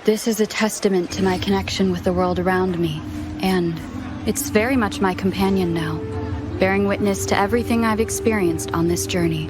This is a testament to my connection with the world around me, and it's very much my companion now, bearing witness to everything I've experienced on this journey.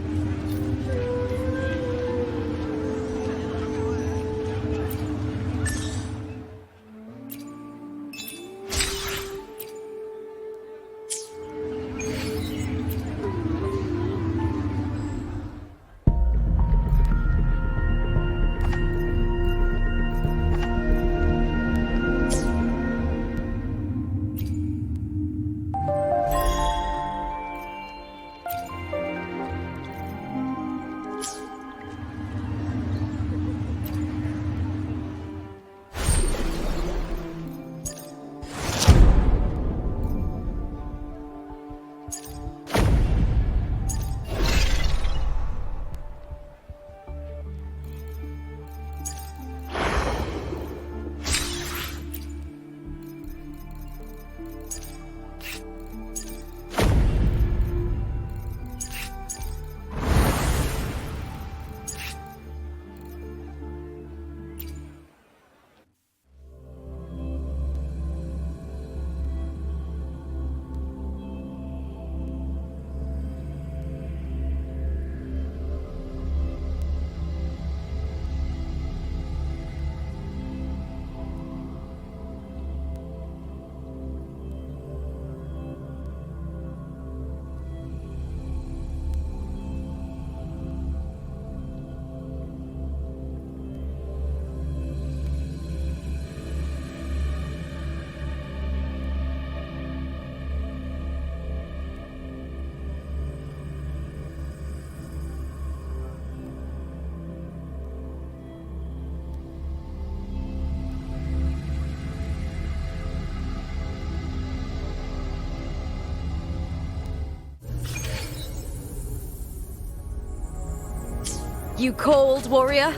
You cold, warrior?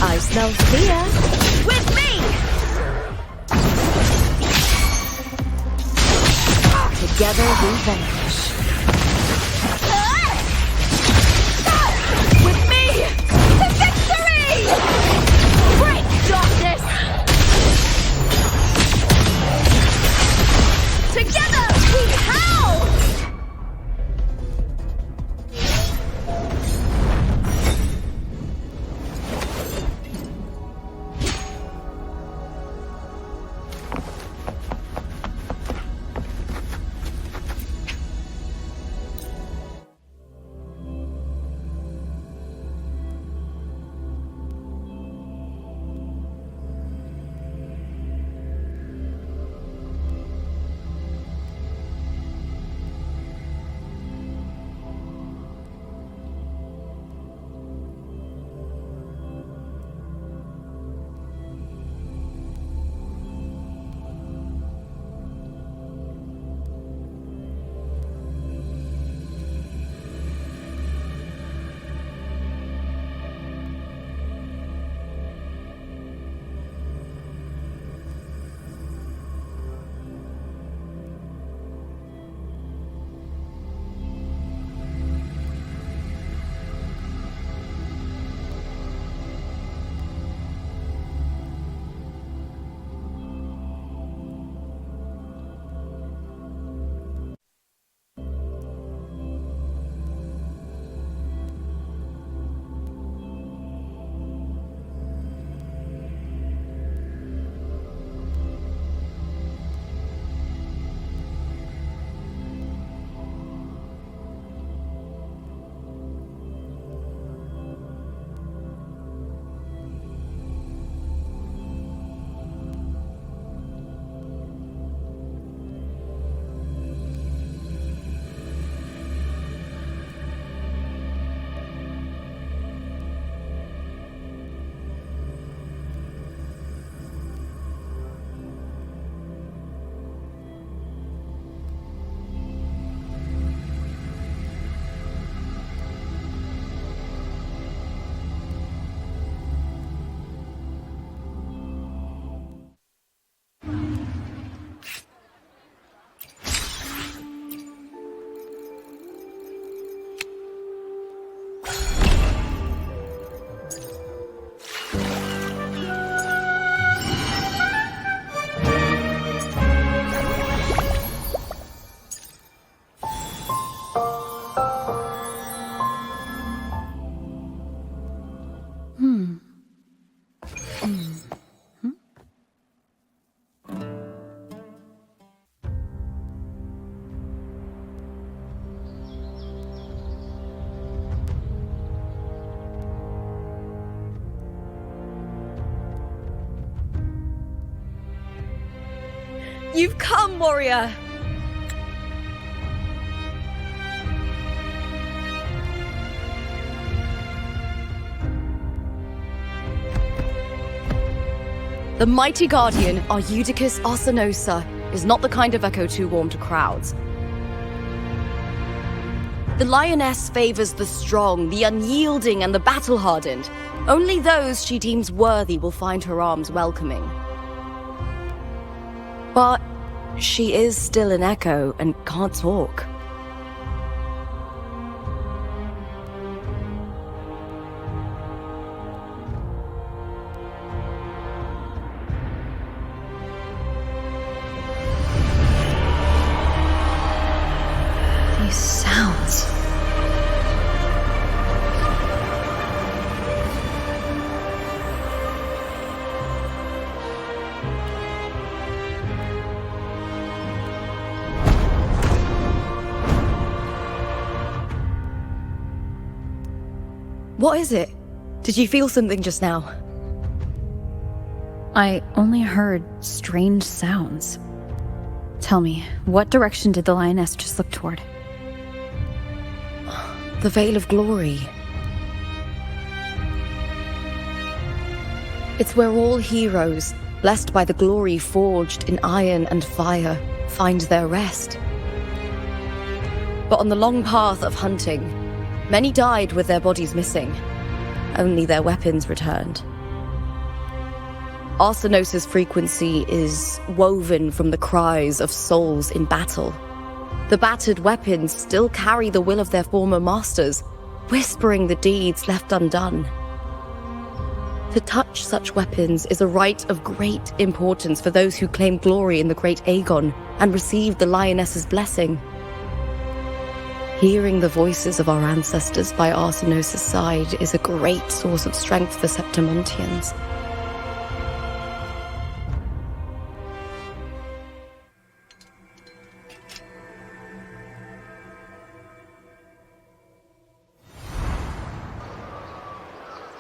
I smell fear. With me! Together we vanish. With me! To victory! Break darkness! Together we howl! You've come, warrior! The mighty guardian, Eudicus Arsenosa, is not the kind of echo too warm to crowds. The lioness favors the strong, the unyielding, and the battle-hardened. Only those she deems worthy will find her arms welcoming. But she is still an echo and can't talk. These sounds. What is it? Did you feel something just now? I only heard strange sounds. Tell me, what direction did the lioness just look toward? The Veil of Glory. It's where all heroes, blessed by the glory forged in iron and fire, find their rest. But on the long path of hunting, many died with their bodies missing. Only their weapons returned. Arsenosa's frequency is woven from the cries of souls in battle. The battered weapons still carry the will of their former masters, whispering the deeds left undone. To touch such weapons is a rite of great importance for those who claim glory in the great Aegon and receive the lioness's blessing. Hearing the voices of our ancestors by Arsenosa's side is a great source of strength for Septimontians.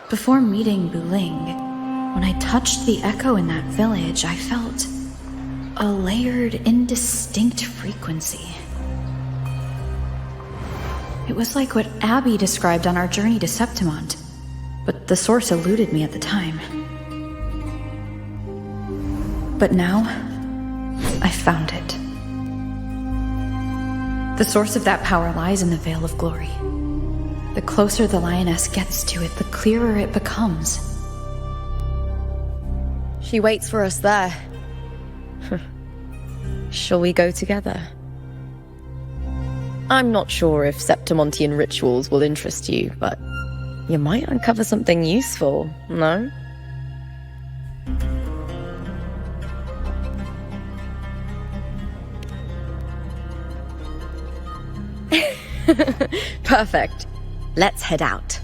Before meeting Buling, when I touched the echo in that village, I felt a layered, indistinct frequency. It was like what Abby described on our journey to Septimont, but the source eluded me at the time. But now, I found it. The source of that power lies in the Veil of Glory. The closer the lioness gets to it, the clearer it becomes. She waits for us there. Shall we go together? I'm not sure if Septimontian rituals will interest you, but you might uncover something useful, no? Perfect. Let's head out.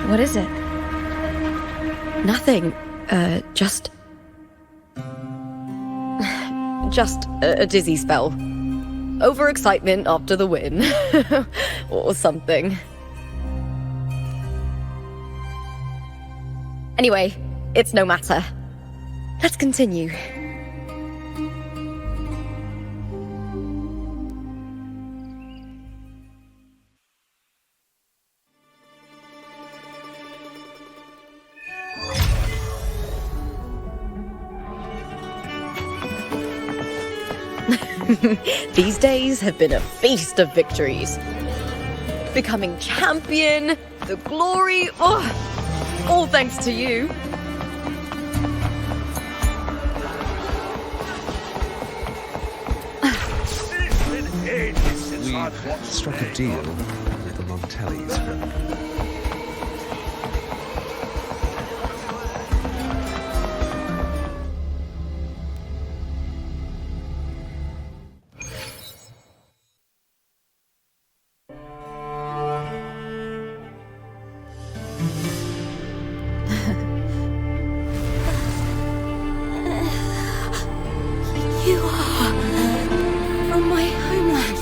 What is it? Nothing. Just a dizzy spell. Overexcitement after the win. Or something. Anyway, it's no matter. Let's continue. These days have been a feast of victories. Becoming champion, the glory, all thanks to you. We've struck a deal with the Montellys. You are from my homeland.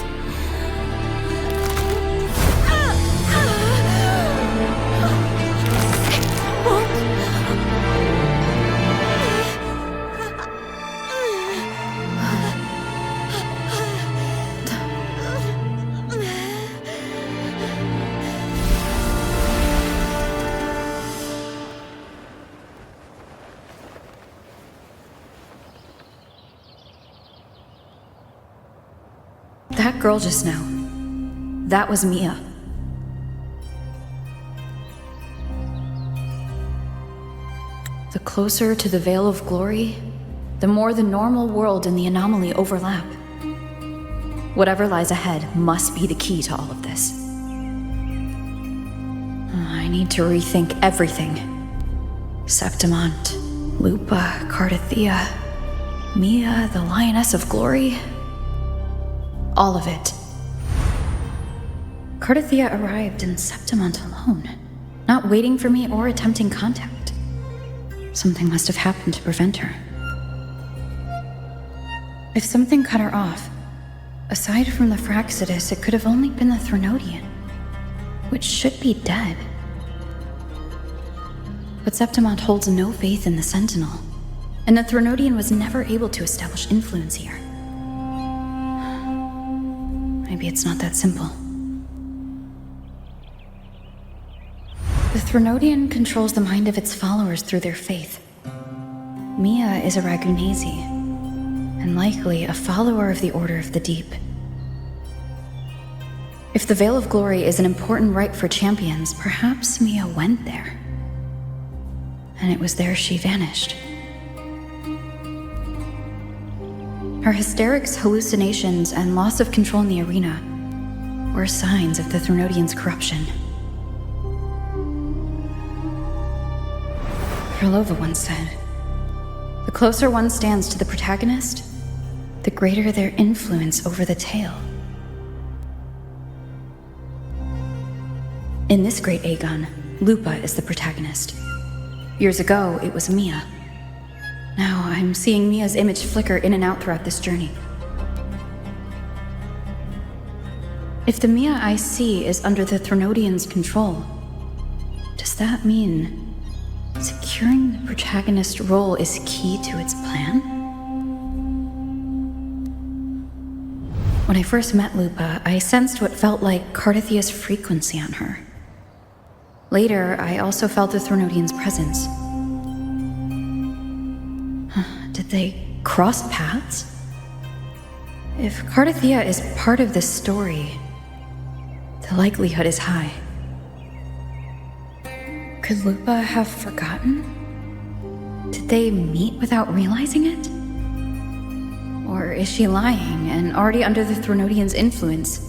That girl just now, that was Mia. The closer to the Veil of Glory, the more the normal world and the anomaly overlap. Whatever lies ahead must be the key to all of this. I need to rethink everything. Septimont, Lupa, Cardathea, Mia, the Lioness of Glory. All of it. Cardathea arrived in Septimont alone, not waiting for me or attempting contact. Something must have happened to prevent her. If something cut her off, aside from the Fraxidus, it could have only been the Threnodian, which should be dead. But Septimont holds no faith in the Sentinel, and the Threnodian was never able to establish influence here. Maybe it's not that simple. The Threnodian controls the mind of its followers through their faith. Mia is a Ragunesi, and likely a follower of the Order of the Deep. If the Veil of Glory is an important rite for champions, perhaps Mia went there. And it was there she vanished. Her hysterics, hallucinations, and loss of control in the arena were signs of the Threnodian's corruption. Krylova once said, "The closer one stands to the protagonist, the greater their influence over the tale." In this great Aegon, Lupa is the protagonist. Years ago, it was Mia. Now I'm seeing Mia's image flicker in and out throughout this journey. If the Mia I see is under the Threnodian's control, does that mean securing the protagonist role is key to its plan? When I first met Lupa, I sensed what felt like Cardathea's frequency on her. Later, I also felt the Threnodian's presence. Did they cross paths? If Cardathea is part of this story, the likelihood is high. Could Lupa have forgotten? Did they meet without realizing it? Or is she lying and already under the Threnodian's influence?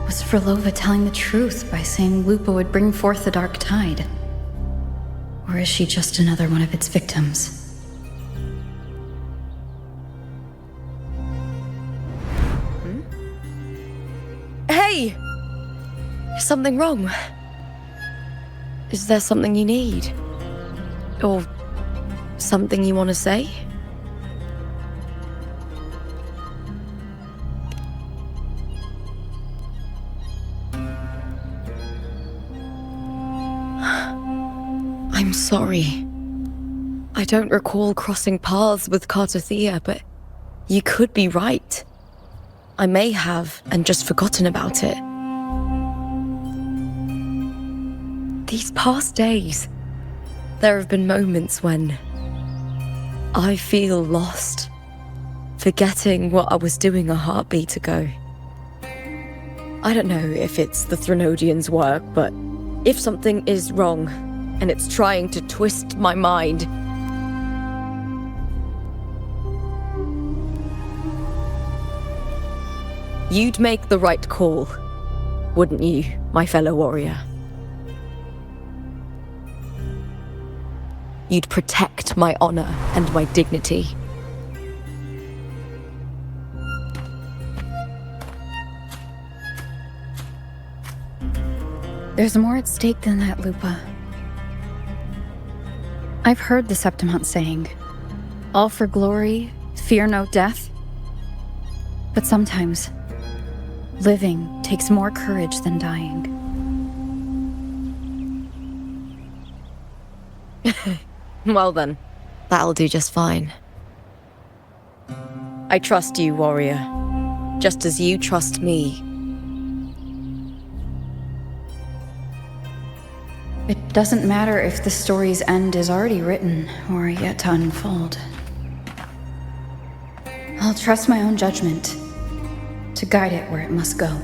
Was Krylova telling the truth by saying Lupa would bring forth the Dark Tide? Or is she just another one of its victims? Hey! Is something wrong? Is there something you need? Or something you want to say? I'm sorry. I don't recall crossing paths with Cardathea, but you could be right. I may have and just forgotten about it. These past days, there have been moments when I feel lost, forgetting what I was doing a heartbeat ago. I don't know if it's the Threnodian's work, but if something is wrong, and it's trying to twist my mind, you'd make the right call, wouldn't you, my fellow warrior? You'd protect my honor and my dignity. There's more at stake than that, Lupa. I've heard the Septimont saying, "All for glory, fear no death." But sometimes, living takes more courage than dying. Well then, that'll do just fine. I trust you, warrior, just as you trust me. It doesn't matter if the story's end is already written or yet to unfold. I'll trust my own judgment to guide it where it must go.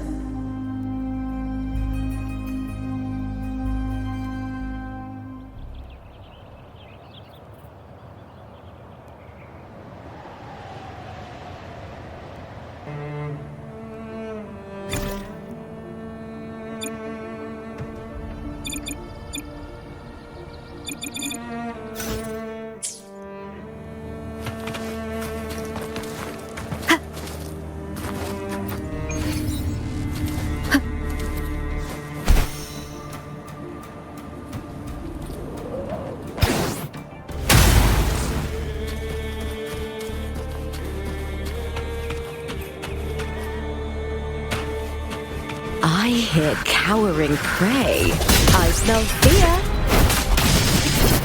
I hear cowering prey. I smell fear.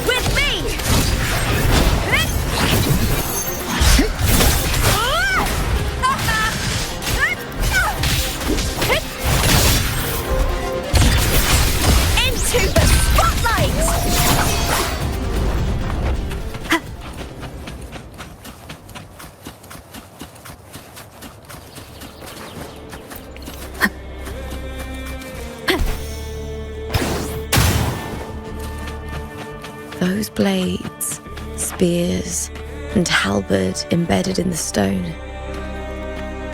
With me! Into the spotlight! Those blades, spears, and halberd embedded in the stone,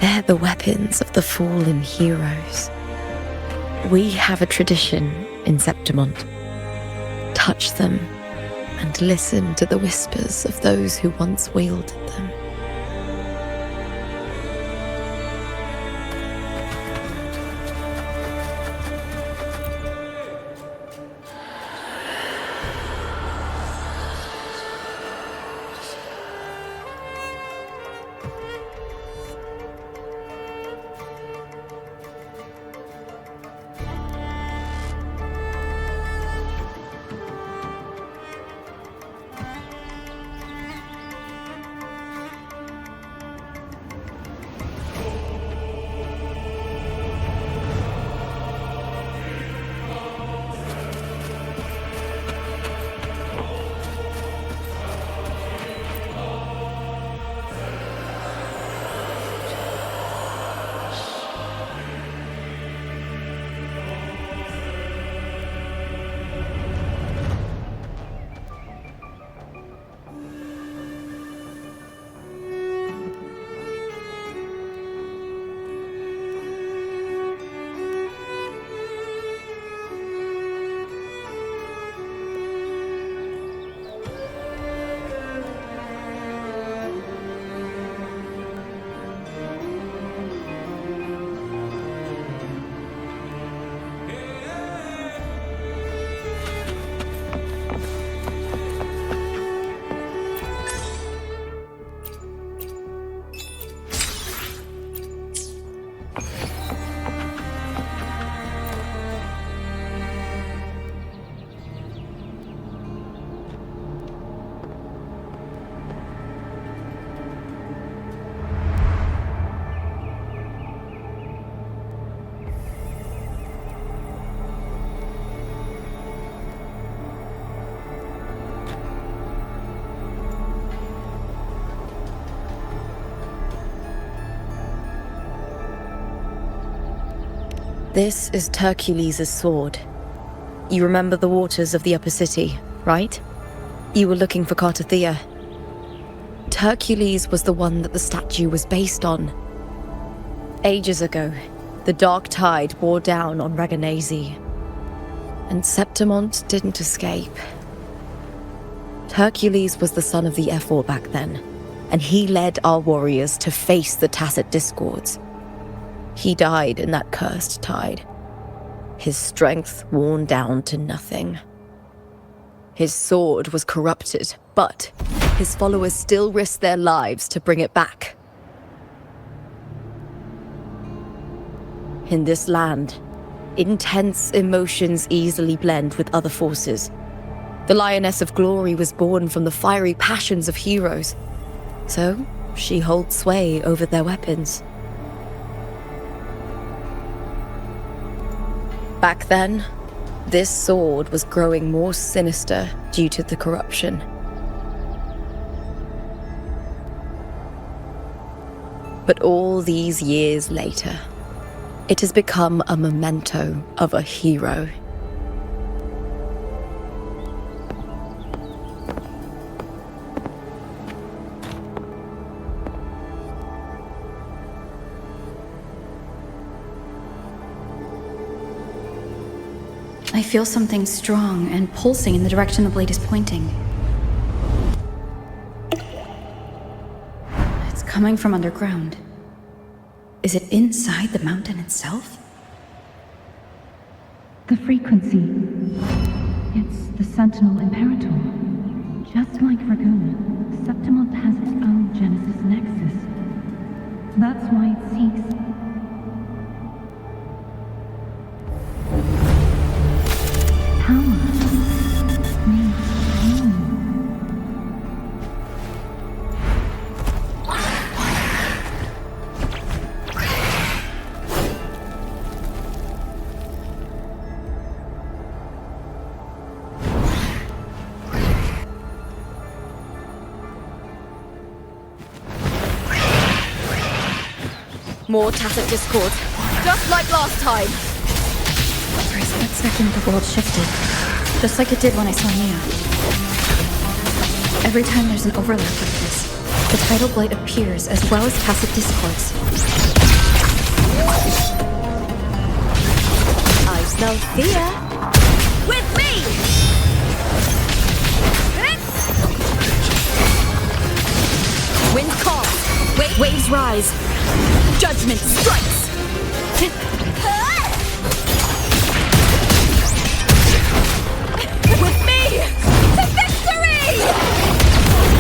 they're the weapons of the fallen heroes. We have a tradition in Septimont. Touch them and listen to the whispers of those who once wielded them. This is Hercules' sword. You remember the waters of the upper city, right? You were looking for Cartathea. Hercules was the one that the statue was based on. Ages ago, the dark tide bore down on Reganese, and Septimont didn't escape. Hercules was the son of the Ephor back then, and he led our warriors to face the Tacit discords. He died in that cursed tide, his strength worn down to nothing. His sword was corrupted, but his followers still risked their lives to bring it back. In this land, intense emotions easily blend with other forces. The Lioness of Glory was born from the fiery passions of heroes, so she holds sway over their weapons. Back then, this sword was growing more sinister due to the corruption. But all these years later, it has become a memento of a hero. I feel something strong and pulsing in the direction the blade is pointing. It's coming from underground. Is it inside the mountain itself? The frequency. It's the Sentinel Imperator. Just like Raguna, Septimont has its own Genesis Nexus. That's why it seeks. More tacit discord, just like last time. For a split second, the world shifted, just like it did when I saw Mia. Every time there's an overlap like this, the tidal blight appears as well as tacit discords. I smell fear. With me! Wind calms, waves rise. Judgment strikes! With me! To victory!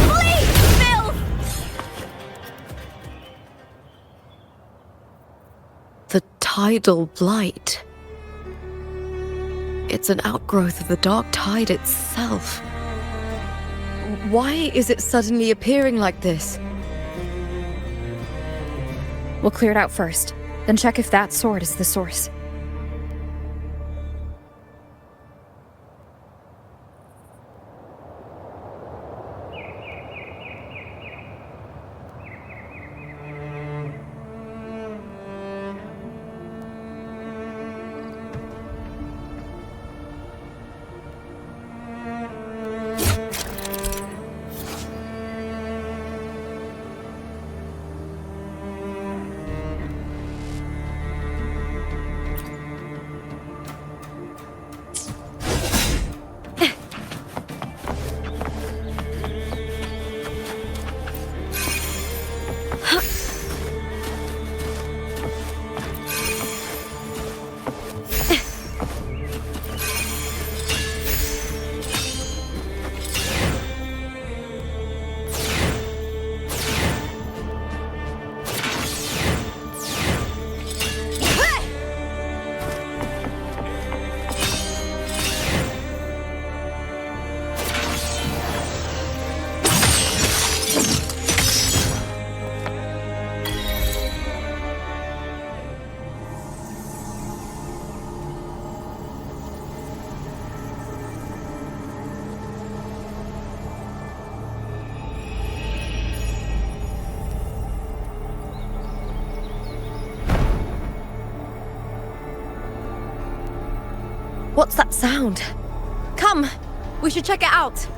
Flee, filth! The tidal blight. It's an outgrowth of the dark tide itself. Why is it suddenly appearing like this? We'll clear it out first, then check if that sword is the source. What's that sound? Come, we should check it out.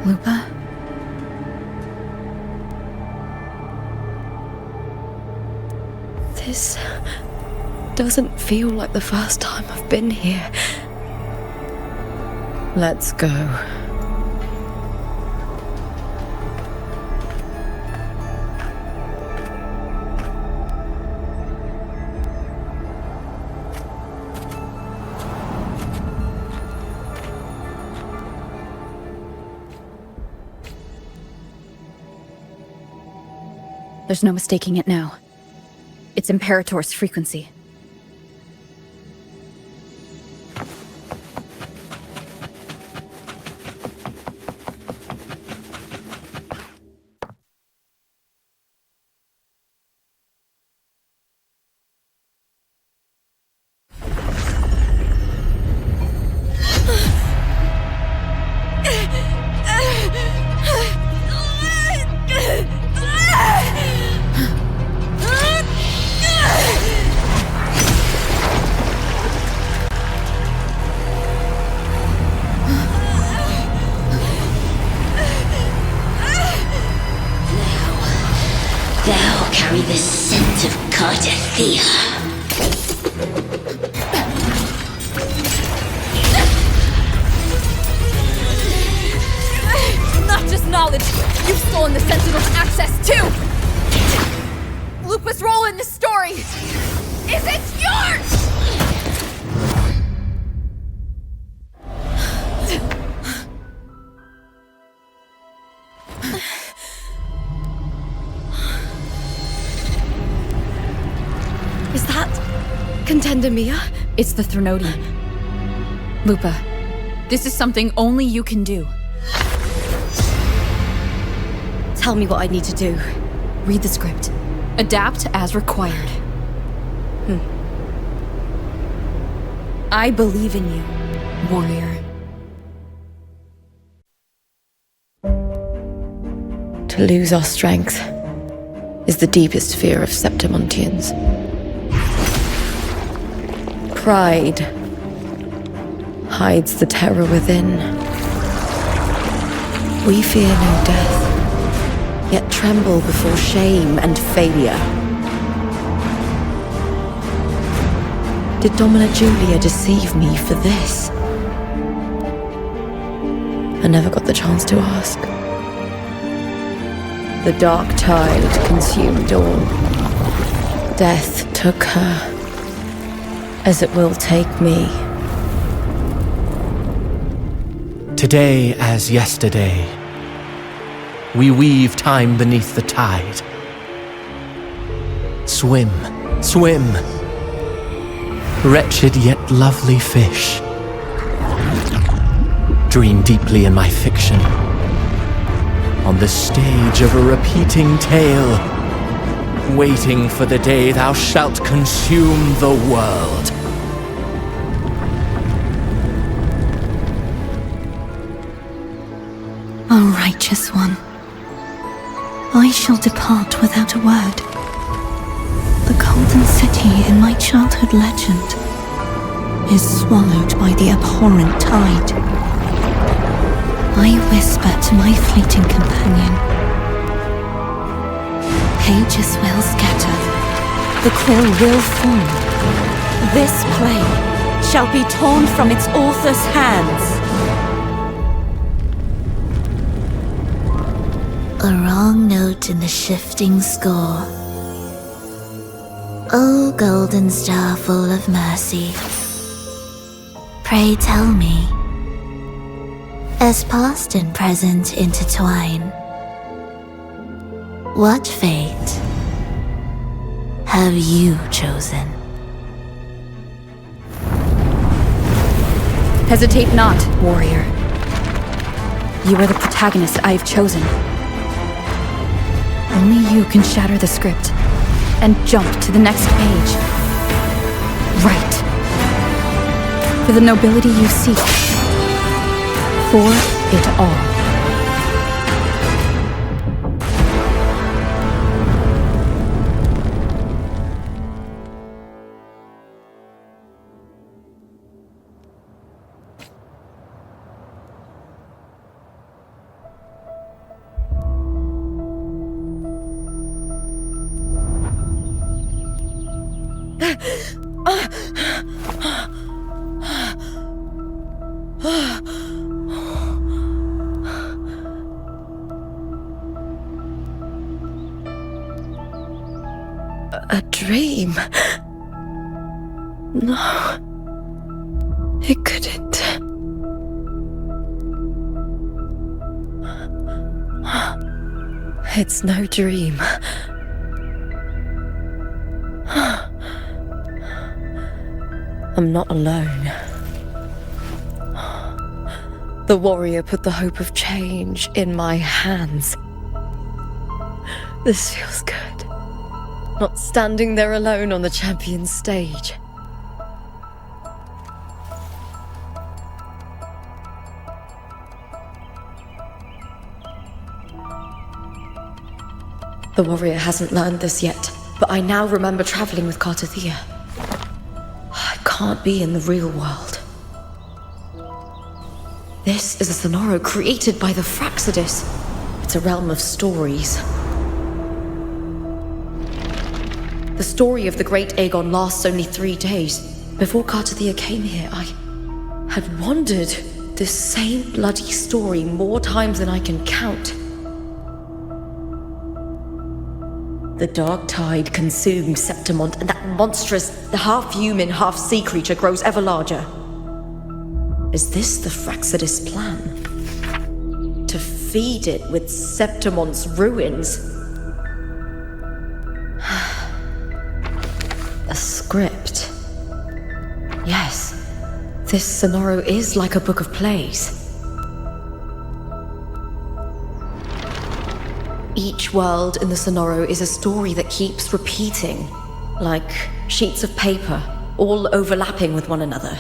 Lupa? This doesn't feel like the first time I've been here. Let's go. There's no mistaking it now. It's Imperator's frequency. Thou carry the scent of Cardathea. Not just knowledge, you've stolen the Sentinel's access too! Lupa's role in this story isn't yours! Is that Contender Mia? It's the Threnodian. Lupa, this is something only you can do. Tell me what I need to do. Read the script. Adapt as required. I believe in you, warrior. To lose our strength is the deepest fear of Septimontians. Pride hides the terror within. We fear no death, yet tremble before shame and failure. Did Domina Julia deceive me for this? I never got the chance to ask. The dark tide consumed all. Death took her, as it will take me. Today as yesterday, we weave time beneath the tide. Swim, swim, wretched yet lovely fish. Dream deeply in my fiction, on the stage of a repeating tale, waiting for the day thou shalt consume the world. O righteous one, I shall depart without a word. The golden city in my childhood legend is swallowed by the abhorrent tide. I whisper to my fleeting companion. Pages will scatter, the quill will form. This play shall be torn from its author's hands. A wrong note in the shifting score. O golden star full of mercy, pray tell me, as past and present intertwine, what fate have you chosen? Hesitate not, warrior. You are the protagonist I have chosen. Only you can shatter the script and jump to the next page. Right. For the nobility you seek. For it all. A dream? No. It couldn't. It's no dream. I'm not alone. The warrior put the hope of change in my hands. This feels good. Not standing there alone on the champion's stage. The warrior hasn't learned this yet, but I now remember traveling with Kartathea. I can't be in the real world. This is a Sonoro created by the Fraxidus. It's a realm of stories. The story of the Great Aegon lasts only 3 days. Before Kartathea came here, I had wandered this same bloody story more times than I can count. The dark tide consumed Septimont, and that monstrous, half-human, half-sea creature grows ever larger. Is this the Fraxidus plan? To feed it with Septimont's ruins? A script. Yes, this Sonoro is like a book of plays. Each world in the Sonoro is a story that keeps repeating, like sheets of paper, all overlapping with one another.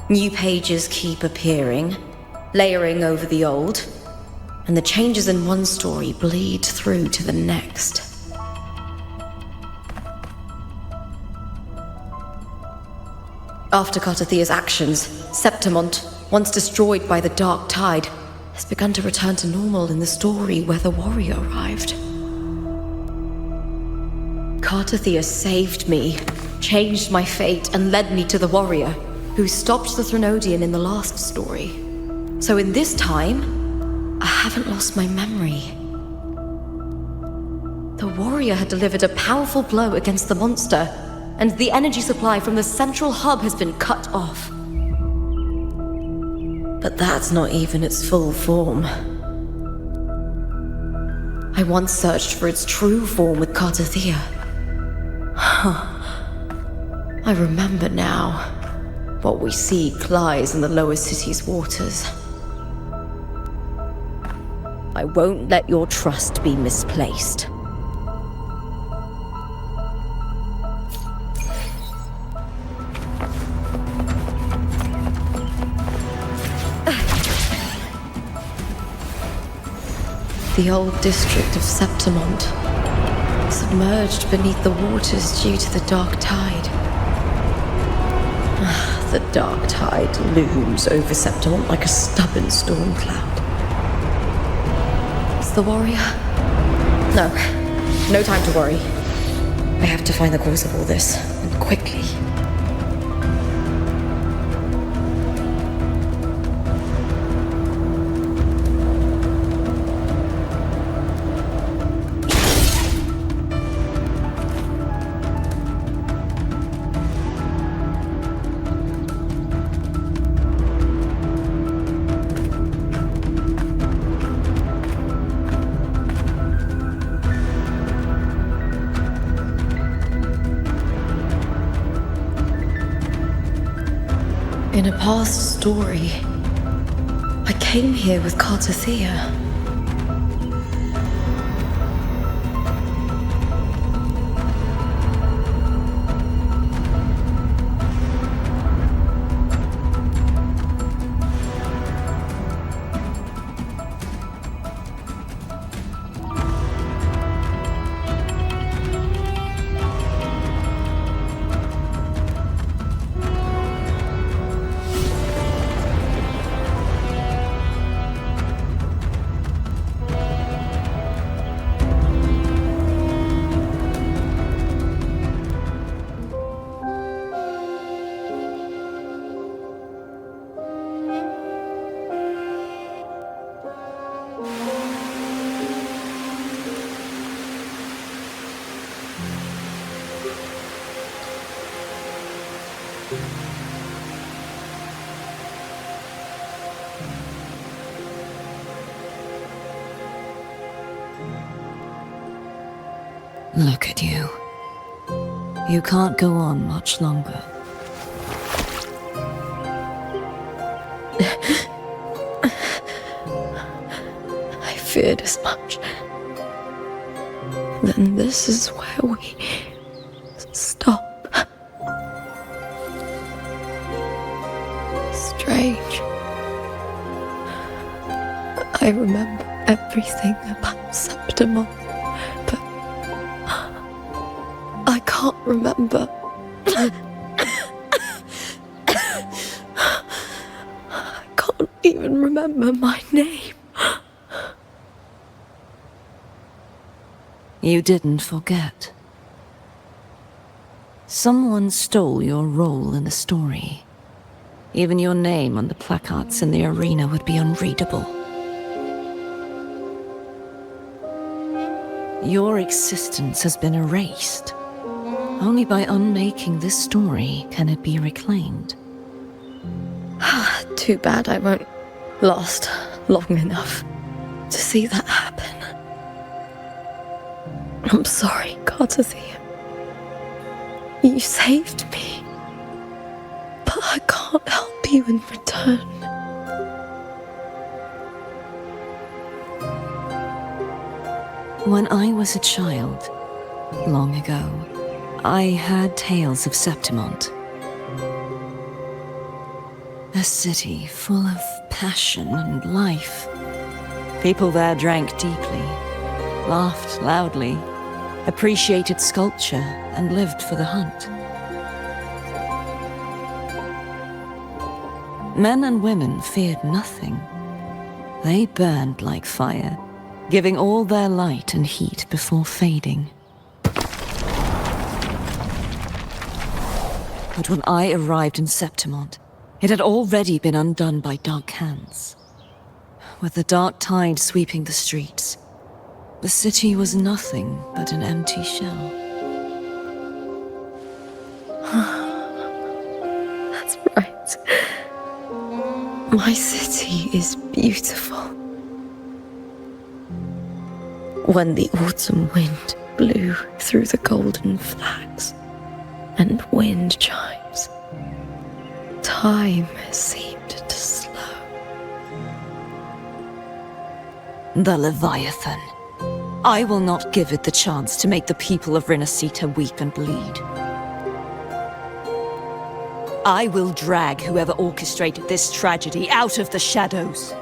New pages keep appearing, layering over the old, and the changes in one story bleed through to the next. After Kartathea's actions, Septimont, once destroyed by the dark tide, has begun to return to normal in the story where the warrior arrived. Kartathea saved me, changed my fate, and led me to the warrior, who stopped the Threnodian in the last story. So in this time, I haven't lost my memory. The warrior had delivered a powerful blow against the monster, and the energy supply from the central hub has been cut off. But that's not even its full form. I once searched for its true form with Kartathea. I remember now. What we seek lies in the lower city's waters. I won't let your trust be misplaced. The old district of Septimont, submerged beneath the waters due to the dark tide. The dark tide looms over Septimont like a stubborn storm cloud. Is the warrior? No time to worry. I have to find the cause of all this, and quickly. In a past story, I came here with Kartathea. Look at you. You can't go on much longer. I feared as much. Then this is where we stop. Strange. I remember everything about Septimon, but I can't remember. I can't even remember my name. You didn't forget. Someone stole your role in the story. Even your name on the placards in the arena would be unreadable. Your existence has been erased. Only by unmaking this story can it be reclaimed. Too bad I won't last long enough to see that happen. I'm sorry, Gardathea. You saved me, but I can't help you in return. When I was a child, long ago, I had tales of Septimont. A city full of passion and life. People there drank deeply, laughed loudly, appreciated sculpture, and lived for the hunt. Men and women feared nothing. They burned like fire, giving all their light and heat before fading. But when I arrived in Septimont, it had already been undone by dark hands. With the dark tide sweeping the streets, the city was nothing but an empty shell. That's right. My city is beautiful. When the autumn wind blew through the golden flags and wind chimes, time seemed to slow. The Leviathan. I will not give it the chance to make the people of Renacita weep and bleed. I will drag whoever orchestrated this tragedy out of the shadows.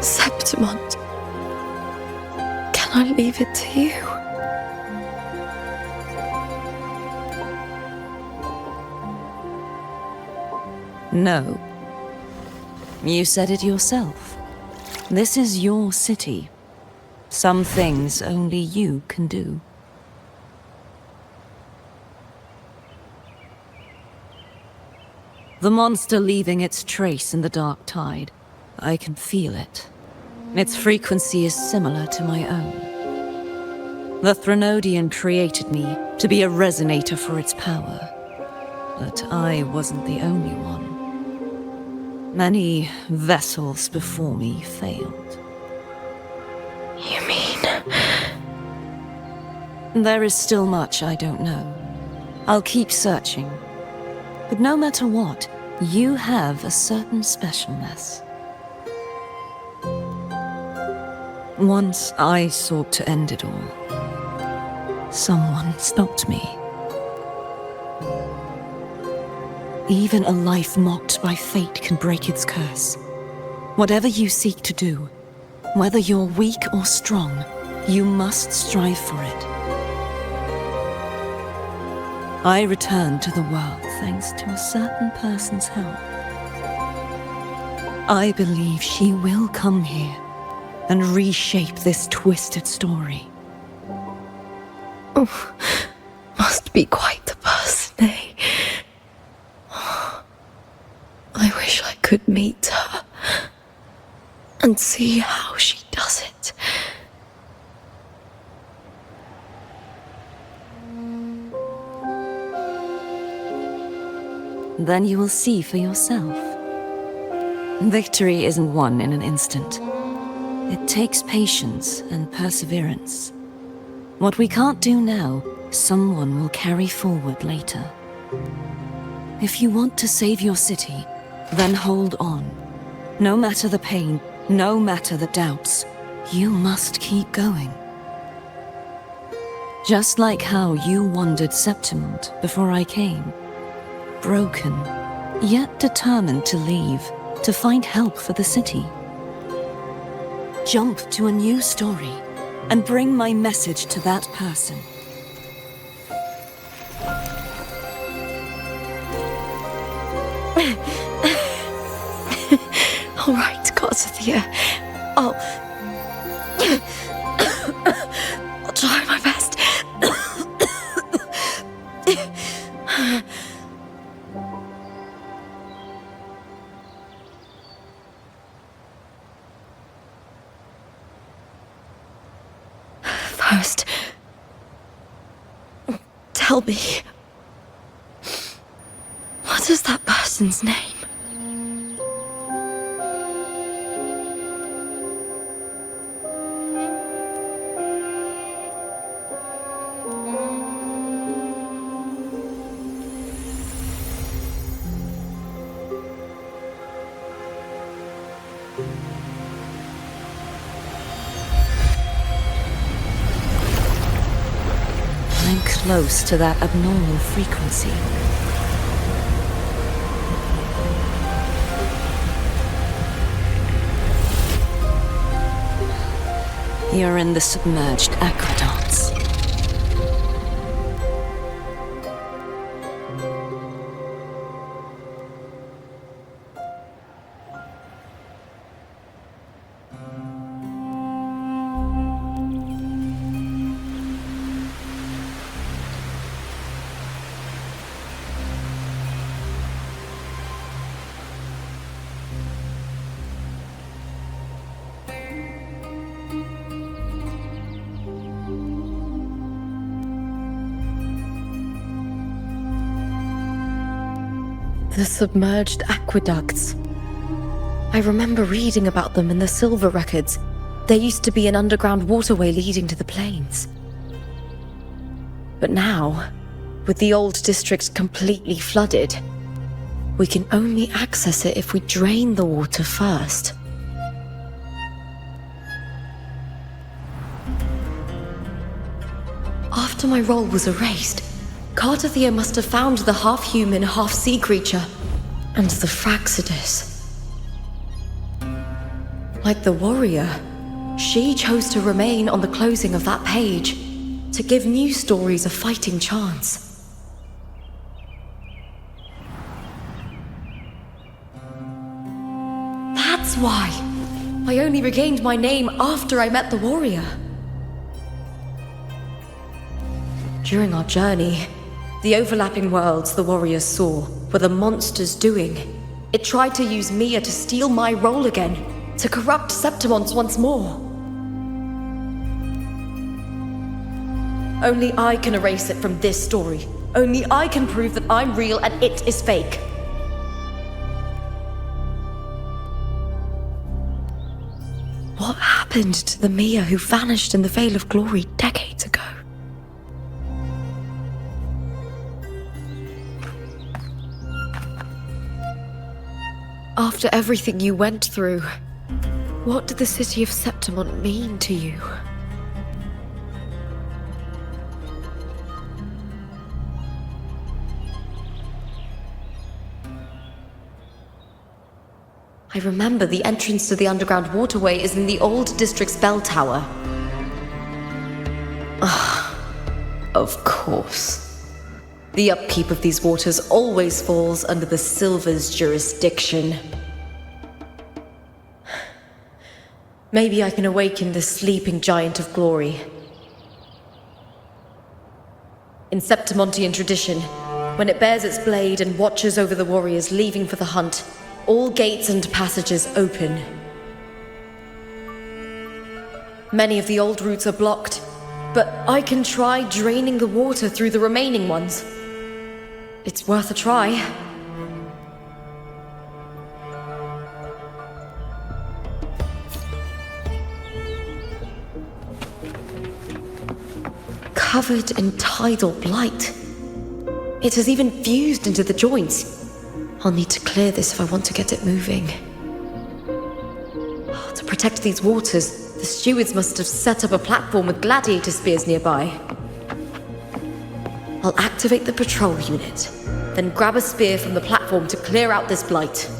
Septimont, can I leave it to you? No. You said it yourself. This is your city. Some things only you can do. The monster leaving its trace in the dark tide. I can feel it. Its frequency is similar to my own. The Threnodian created me to be a resonator for its power. But I wasn't the only one. Many vessels before me failed. You mean? There is still much I don't know. I'll keep searching. But no matter what, you have a certain specialness. Once I sought to end it all. Someone stopped me. Even a life mocked by fate can break its curse. Whatever you seek to do, whether you're weak or strong, you must strive for it. I returned to the world thanks to a certain person's help. I believe she will come here and reshape this twisted story. Oh, must be quite the person, eh? I wish I could meet her and see how she does it. Then you will see for yourself. Victory isn't won in an instant. It takes patience and perseverance. What we can't do now, someone will carry forward later. If you want to save your city, then hold on. No matter the pain, no matter the doubts, you must keep going. Just like how you wandered Septimont before I came. Broken, yet determined to leave, to find help for the city. Jump to a new story and bring my message to that person. All right, Garcia. I'll try my best. First, tell me, what is that person's name? I'm close to that abnormal frequency. You're in the submerged aqueducts. The submerged aqueducts. I remember reading about them in the Silver records. There used to be an underground waterway leading to the plains. But now, with the old district completely flooded, we can only access it if we drain the water first. After my role was erased, Cartathea must have found the half-human, half-sea creature, and the Fraxidus. Like the warrior, she chose to remain on the closing of that page, to give new stories a fighting chance. That's why I only regained my name after I met the warrior. During our journey, the overlapping worlds the warriors saw were the monsters doing. It tried to use Mia to steal my role again, to corrupt Septimont once more. Only I can erase it from this story. Only I can prove that I'm real and it is fake. What happened to the Mia who vanished in the Veil of Glory decades ago? After everything you went through, what did the city of Septimont mean to you? I remember the entrance to the underground waterway is in the old district's bell tower. Of course. The upkeep of these waters always falls under the Silver's jurisdiction. Maybe I can awaken the sleeping giant of glory. In Septimontian tradition, when it bears its blade and watches over the warriors leaving for the hunt, all gates and passages open. Many of the old routes are blocked, but I can try draining the water through the remaining ones. It's worth a try. covered in tidal blight. It has even fused into the joints. I'll need to clear this if I want to get it moving. To protect these waters, the stewards must have set up a platform with gladiator spears nearby. I'll activate the patrol unit, then grab a spear from the platform to clear out this blight.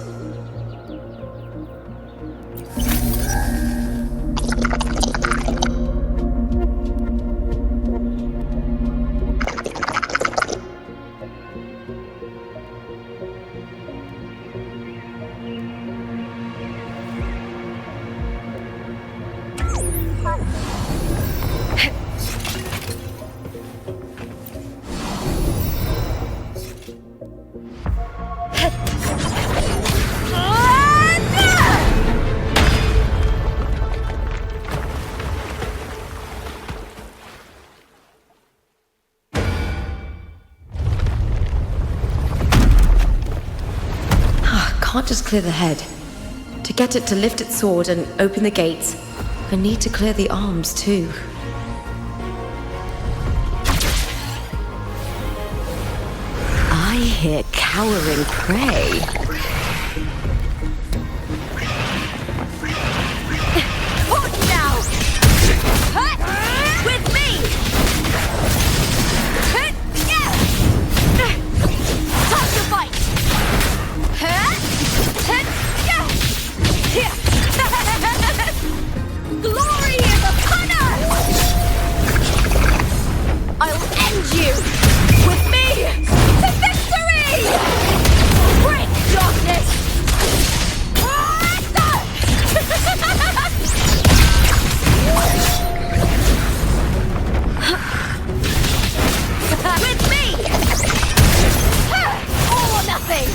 Can't just clear the head. To get it to lift its sword and open the gates, I need to clear the arms too. I hear cowering prey. Hold now! With me! Time to fight! Glory is upon us! I'll end you! With me! To victory! Break darkness! With me! All or nothing!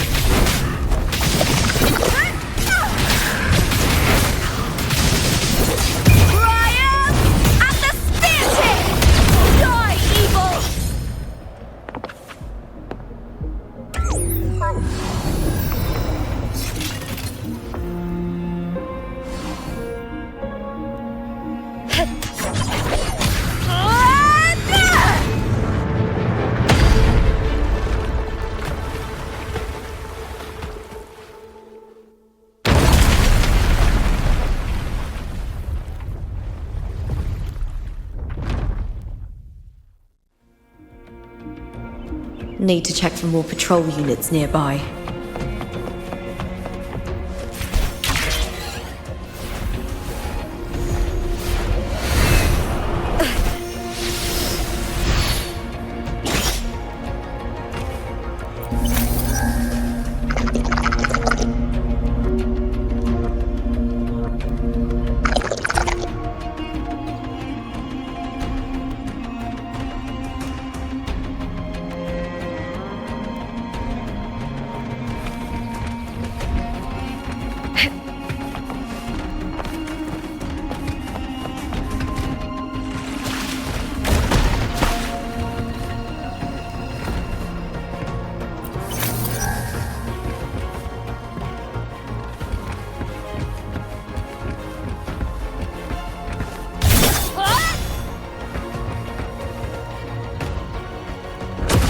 Need to check for more patrol units nearby.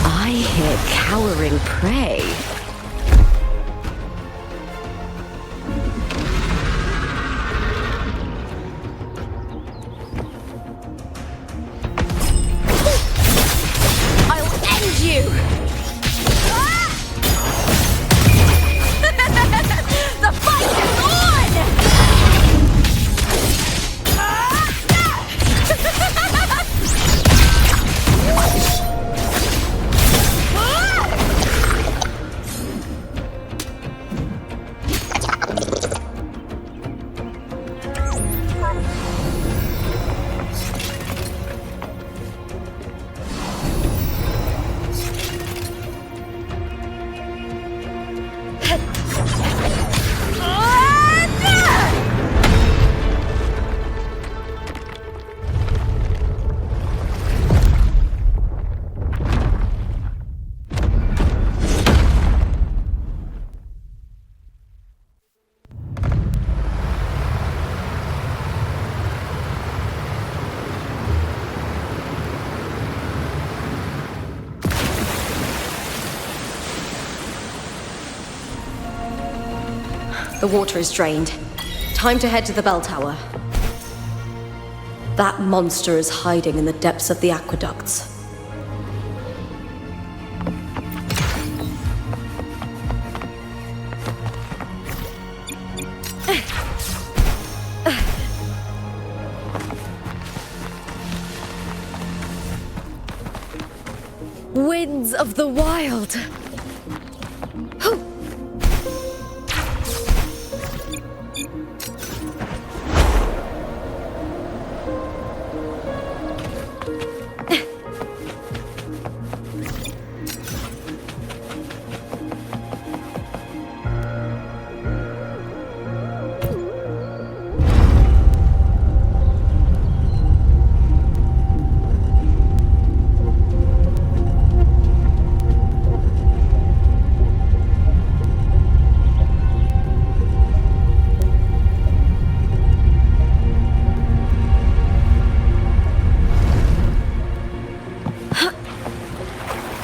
I hear cowering prey. I'll end you! The fight is on! The water is drained. Time to head to the bell tower. That monster is hiding in the depths of the aqueducts. Winds of the wild!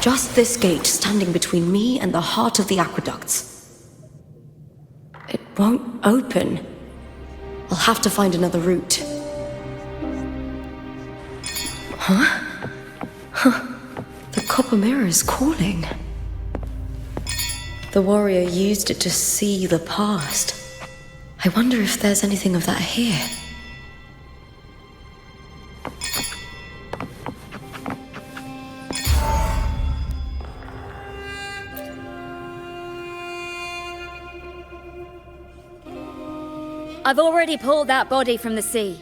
Just this gate standing between me and the heart of the aqueducts. It won't open. I'll have to find another route. The copper mirror is calling. The warrior used it to see the past. I wonder if there's anything of that here. I've already pulled that body from the sea.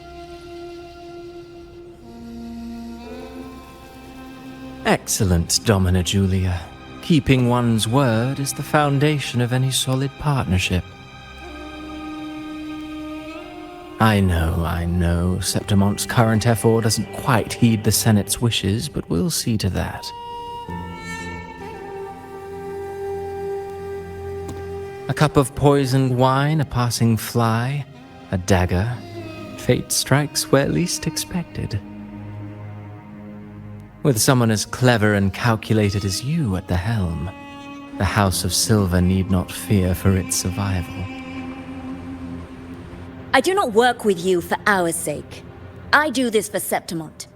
Excellent, Domina Julia. Keeping one's word is the foundation of any solid partnership. I know, Septimonte's current effort doesn't quite heed the Senate's wishes, but we'll see to that. A cup of poisoned wine, a passing fly, a dagger. Fate strikes where least expected. With someone as clever and calculated as you at the helm, the House of Silver need not fear for its survival. I do not work with you for our sake. I do this for Septimont.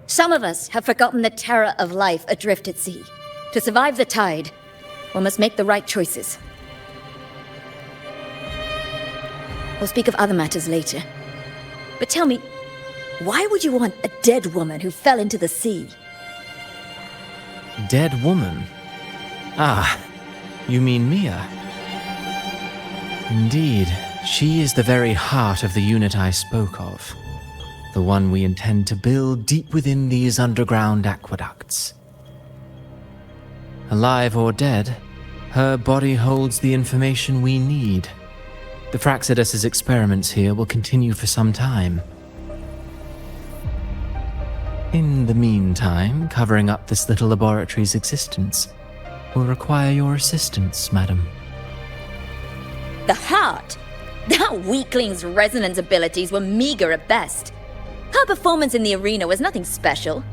Some of us have forgotten the terror of life adrift at sea. To survive the tide, one must make the right choices. We'll speak of other matters later. But tell me, why would you want a dead woman who fell into the sea? Dead woman? Ah, you mean Mia? Indeed, she is the very heart of the unit I spoke of. The one we intend to build deep within these underground aqueducts. Alive or dead, her body holds the information we need. The Fraxidus's experiments here will continue for some time. In the meantime, covering up this little laboratory's existence will require your assistance, madam. The heart? That weakling's resonance abilities were meager at best. Her performance in the arena was nothing special.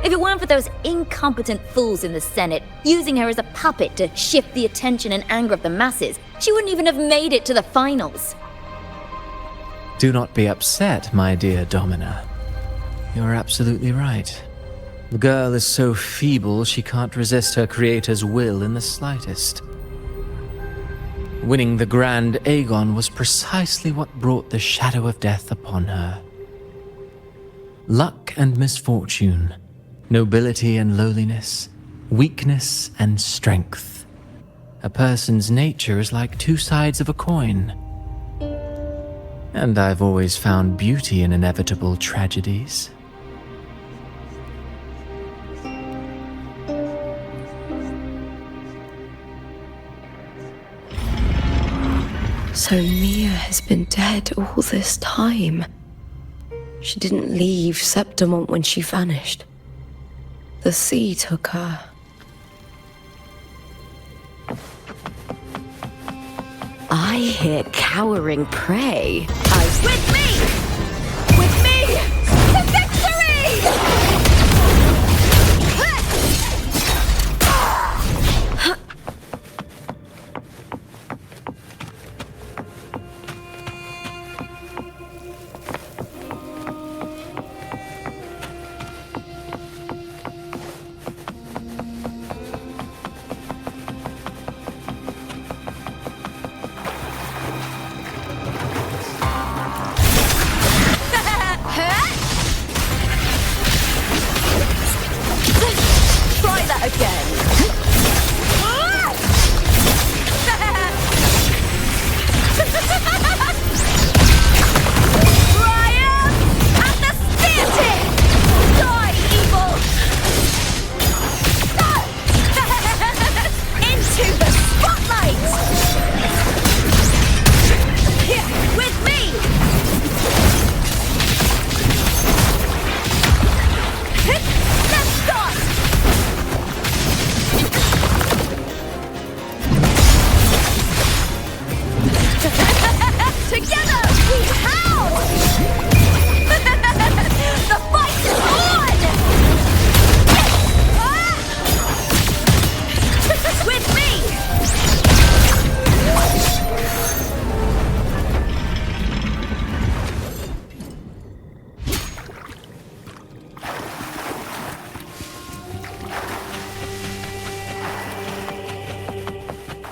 If it weren't for those incompetent fools in the Senate using her as a puppet to shift the attention and anger of the masses, she wouldn't even have made it to the finals. Do not be upset, my dear Domina. You're absolutely right. The girl is so feeble she can't resist her creator's will in the slightest. Winning the Grand Aegon was precisely what brought the shadow of death upon her. Luck and misfortune, nobility and lowliness, weakness and strength. A person's nature is like two sides of a coin. And I've always found beauty in inevitable tragedies. So Mia has been dead all this time. She didn't leave Septimont when she vanished. The sea took her. I hear cowering prey. With me! With me! To victory!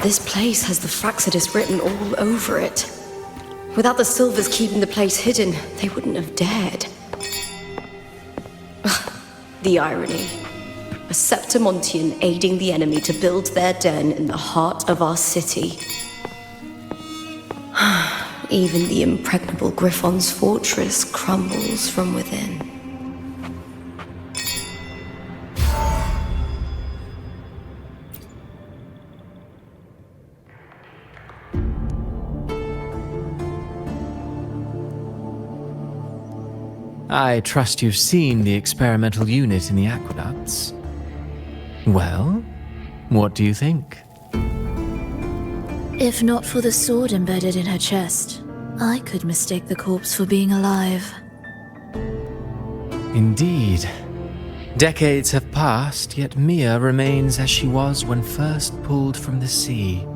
This place has the Fraxidus written all over it. Without the Silvers keeping the place hidden, they wouldn't have dared. The irony. A Septimontian aiding the enemy to build their den in the heart of our city. Even the impregnable Griffon's fortress crumbles from within. I trust you've seen the experimental unit in the aqueducts. Well, what do you think? If not for the sword embedded in her chest, I could mistake the corpse for being alive. Indeed. Decades have passed, yet Mia remains as she was when first pulled from the sea.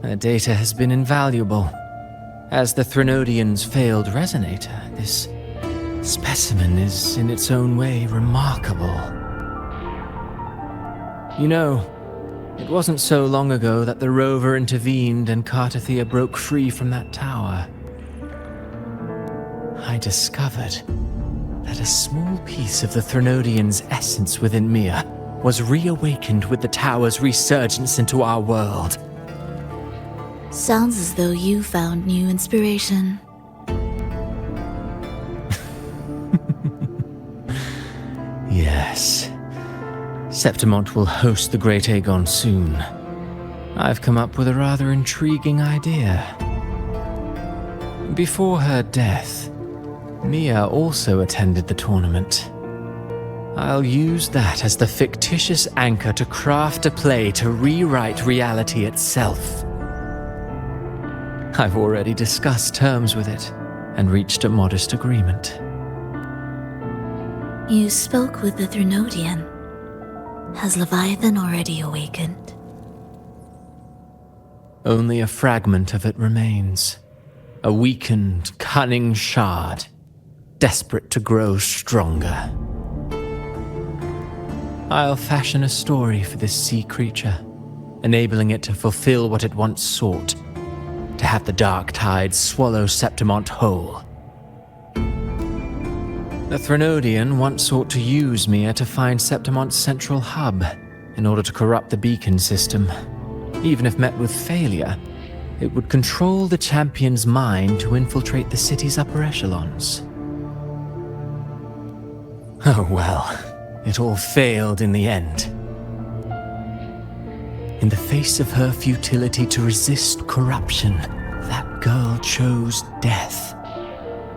Her data has been invaluable. As the Threnodian's failed resonator, this specimen is in its own way remarkable. You know, it wasn't so long ago that the rover intervened and Cartathea broke free from that tower. I discovered that a small piece of the Threnodian's essence within Mia was reawakened with the tower's resurgence into our world. Sounds as though you found new inspiration. Yes. Septimont will host the Great Aegon soon. I've come up with a rather intriguing idea. Before her death, Mia also attended the tournament. I'll use that as the fictitious anchor to craft a play to rewrite reality itself. I've already discussed terms with it and reached a modest agreement. You spoke with the Threnodian. Has Leviathan already awakened? Only a fragment of it remains. A weakened, cunning shard, desperate to grow stronger. I'll fashion a story for this sea creature, enabling it to fulfill what it once sought, to have the dark tide swallow Septimont whole. The Threnodian once sought to use Mia to find Septimont's central hub in order to corrupt the beacon system. Even if met with failure, it would control the champion's mind to infiltrate the city's upper echelons. Oh well, it all failed in the end. In the face of her futility to resist corruption, that girl chose death.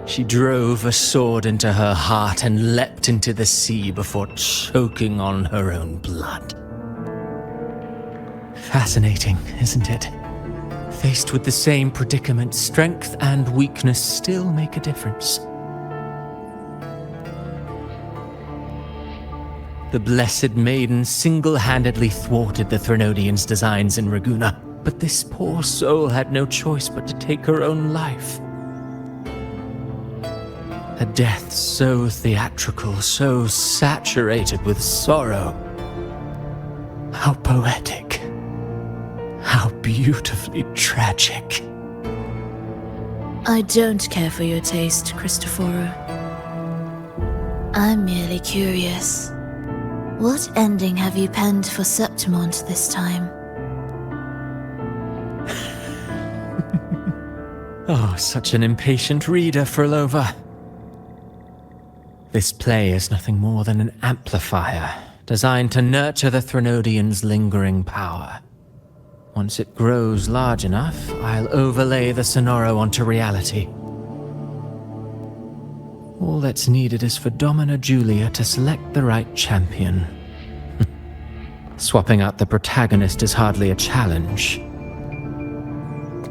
She drove a sword into her heart and leapt into the sea before choking on her own blood. Fascinating, isn't it? Faced with the same predicament, strength and weakness still make a difference. The Blessed Maiden single-handedly thwarted the Threnodian's designs in Raguna, but this poor soul had no choice but to take her own life. A death so theatrical, so saturated with sorrow. How poetic. How beautifully tragic. I don't care for your taste, Cristoforo. I'm merely curious. What ending have you penned for Septimont this time? Oh, such an impatient reader, Frolova. This play is nothing more than an amplifier, designed to nurture the Threnodian's lingering power. Once it grows large enough, I'll overlay the Sonoro onto reality. All that's needed is for Domina Julia to select the right champion. Swapping out the protagonist is hardly a challenge.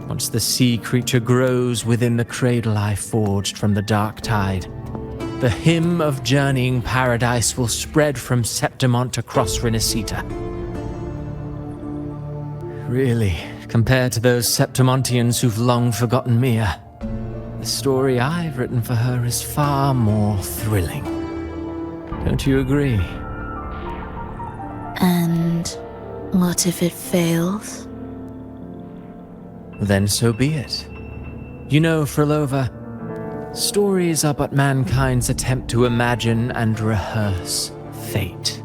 Once the sea creature grows within the cradle I forged from the dark tide, the hymn of journeying paradise will spread from Septimont across Renacita. Really, compared to those Septimontians who've long forgotten Mia, the story I've written for her is far more thrilling. Don't you agree? And What if it fails? Then so be it. You know, Frolova, stories are but mankind's attempt to imagine and rehearse fate.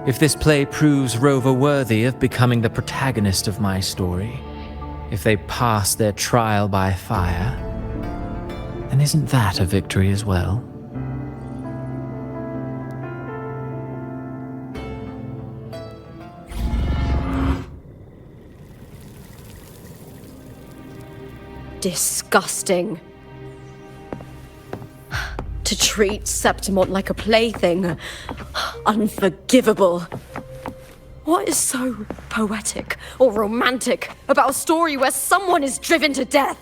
If this play proves Rover worthy of becoming the protagonist of my story, if they pass their trial by fire, then isn't that a victory as well? Disgusting. To treat Septimont like a plaything. Unforgivable. What is so poetic or romantic about a story where someone is driven to death?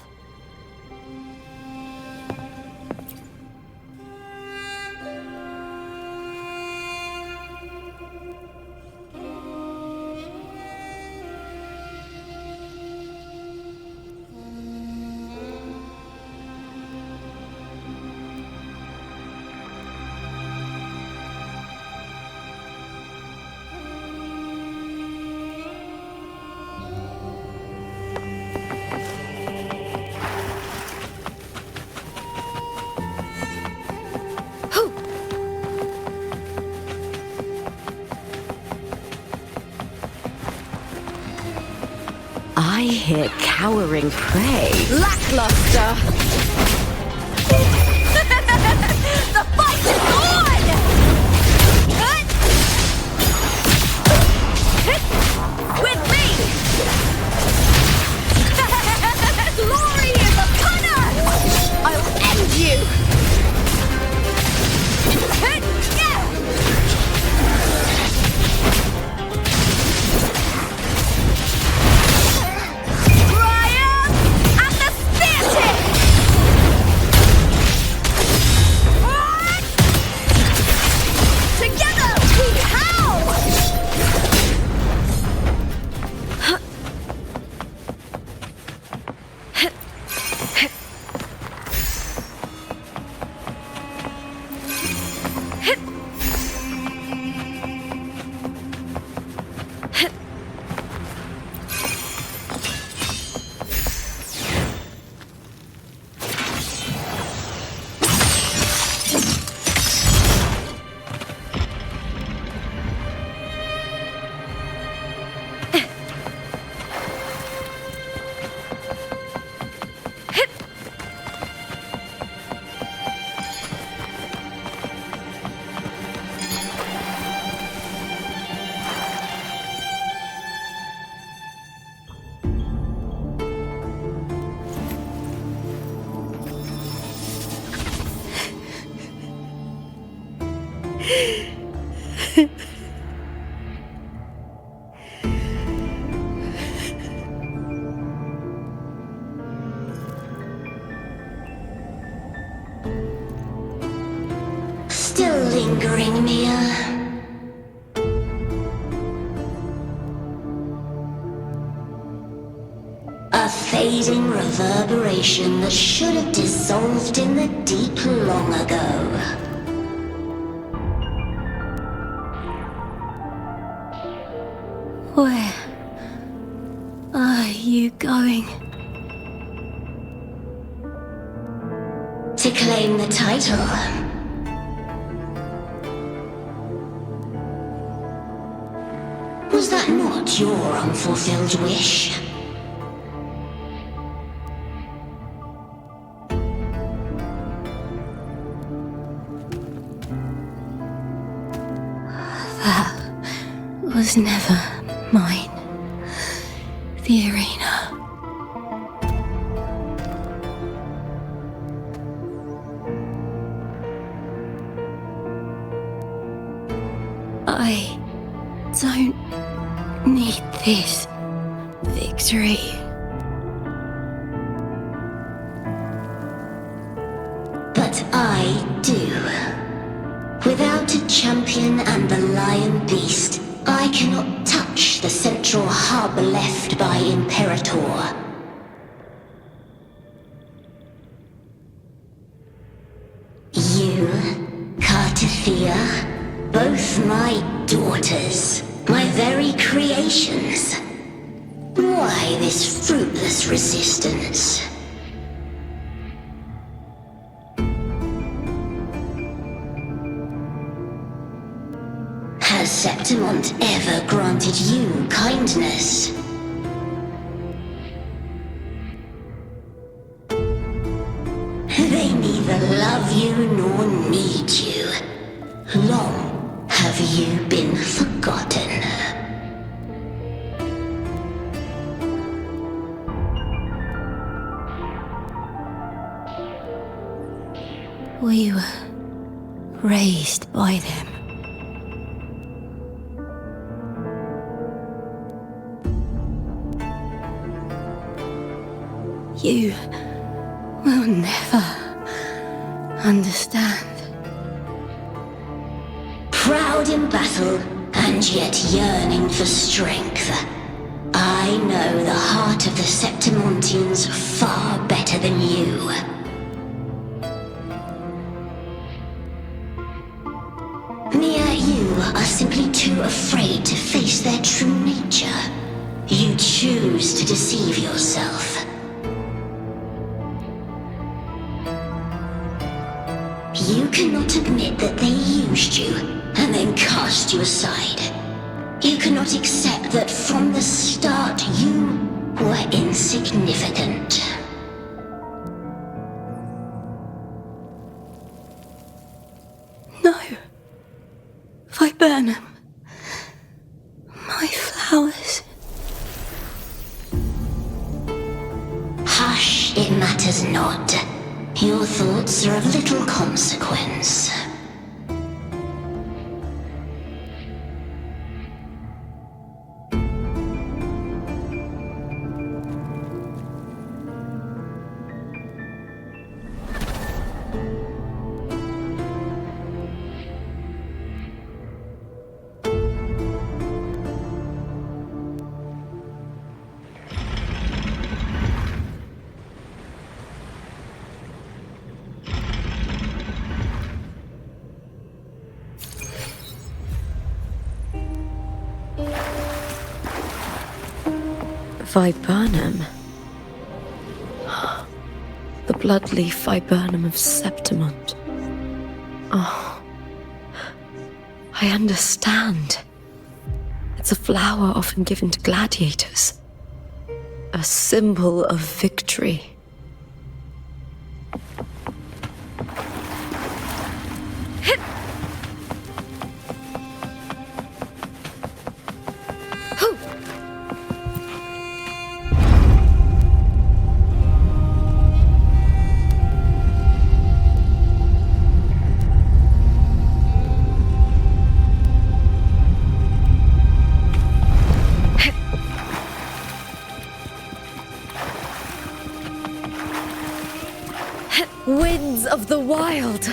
I hear cowering prey. Lackluster! The fight is on! With me! Glory is upon us! I'll end you! Still lingering, Mia. A fading reverberation that should have dissolved in the deep long ago. Where are you going? To claim the title. Was that not your unfulfilled wish? That was never mine. The arena. I don't need this victory. But I do. Without a champion and the lion beast, I cannot touch the central hub left by Imperator. You, Cartafia, both my daughters. My very creations. Why this fruitless resistance? Has Septimont ever granted you kindness? They neither love you nor need you. Long have you been forgotten. We were raised by them. You will never understand. Proud in battle, and yet yearning for strength. I know the heart of the Septimontians far better than you. You are simply too afraid to face their true nature. You choose to deceive yourself. You cannot admit that they used you and then cast you aside. You cannot accept that from the start you were insignificant. No. Viburnum. My flowers. Hush, it matters not. Your thoughts are of little consequence. Viburnum. The bloodleaf viburnum of Septimont. Oh, I understand. It's a flower often given to gladiators. A symbol of victory. Winds of the wild!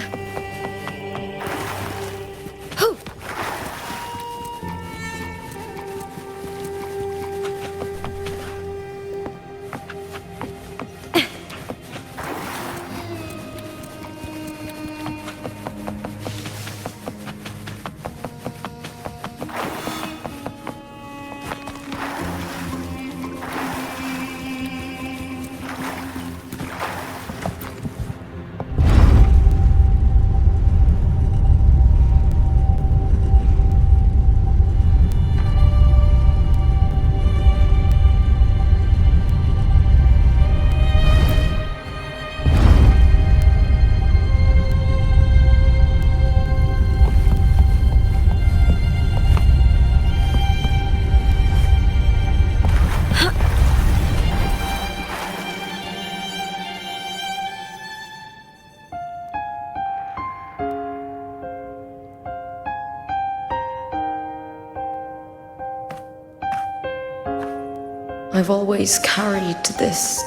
I've always carried this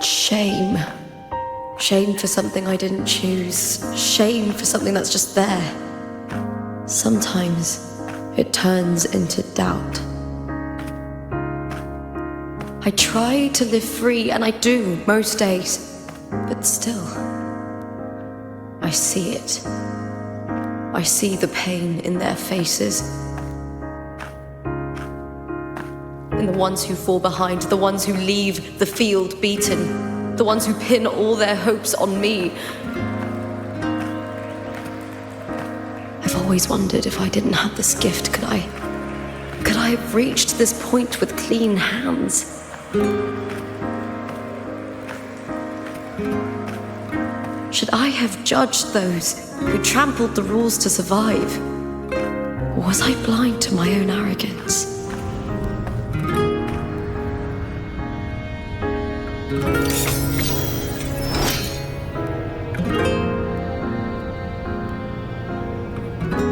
shame. Shame for something I didn't choose. Shame for something that's just there. Sometimes it turns into doubt. I try to live free, and I do most days. But still, I see it. I see the pain in their faces. in the ones who fall behind, the ones who leave the field beaten, the ones who pin all their hopes on me. I've always wondered if I didn't have this gift, could I have reached this point with clean hands? Should I have judged those who trampled the rules to survive? Or was I blind to my own arrogance?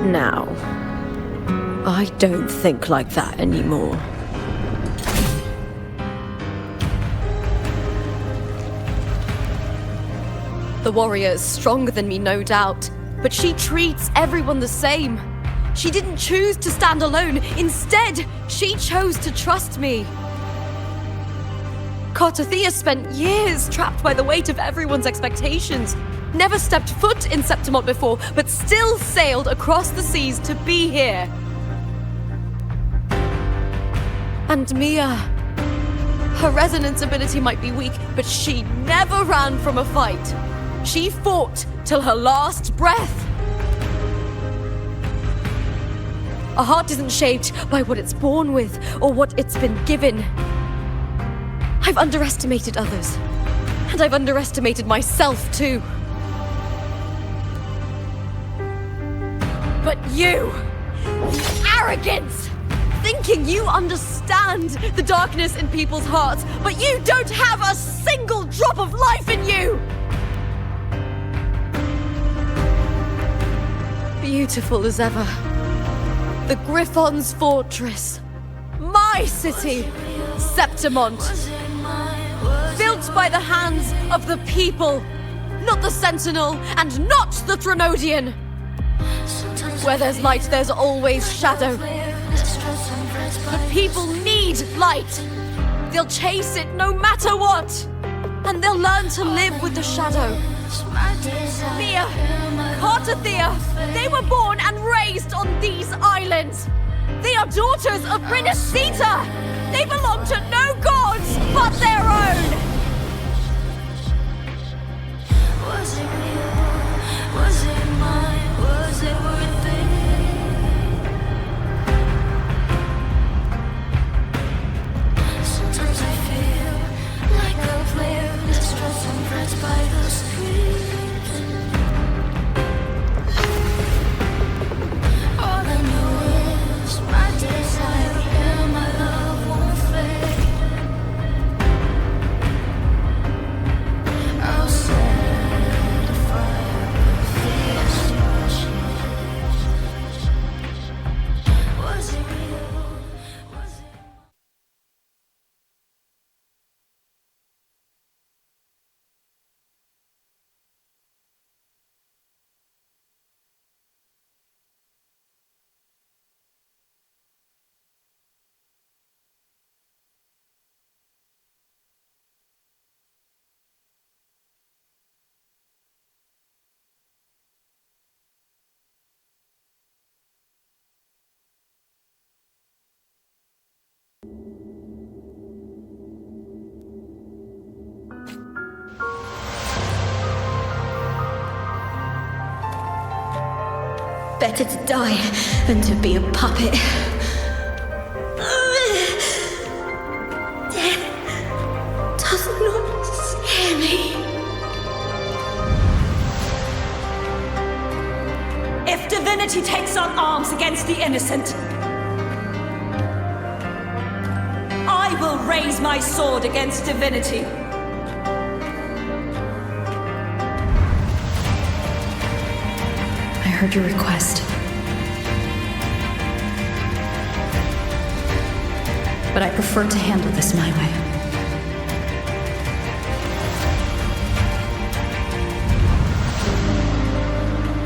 Now, I don't think like that anymore. The warrior is stronger than me, no doubt, but she treats everyone the same. She didn't choose to stand alone. Instead, she chose to trust me. Cartothea spent years trapped by the weight of everyone's expectations. Never stepped foot in Septimont before, but still sailed across the seas to be here. And Mia, her resonance ability might be weak, but she never ran from a fight. She fought till her last breath. A heart isn't shaped by what it's born with or what it's been given. I've underestimated others, and I've underestimated myself too. But you, arrogance, thinking you understand the darkness in people's hearts, but you don't have a single drop of life in you! Beautiful as ever. The Griffon's fortress. My city, Septimont. Built by the hands of the people. Not the Sentinel and not the Threnodian. Where there's light, there's always shadow. But people need light. They'll chase it no matter what. And they'll learn to live with the shadow. Mia, Cartothea, they were born and raised on these islands. They are daughters of Brinacita. They belong to no gods but their own. Was it real? Was it mine? Was it worth it? Sometimes I feel like a player distressed and pressed by the street. All I know is my desire and my love won't fade. I'll set a fire with this. Was it real? Was it? Better to die than to be a puppet. Death does not scare me. If divinity takes on arms against the innocent, I will raise my sword against divinity. I heard your request. But I prefer to handle this my way.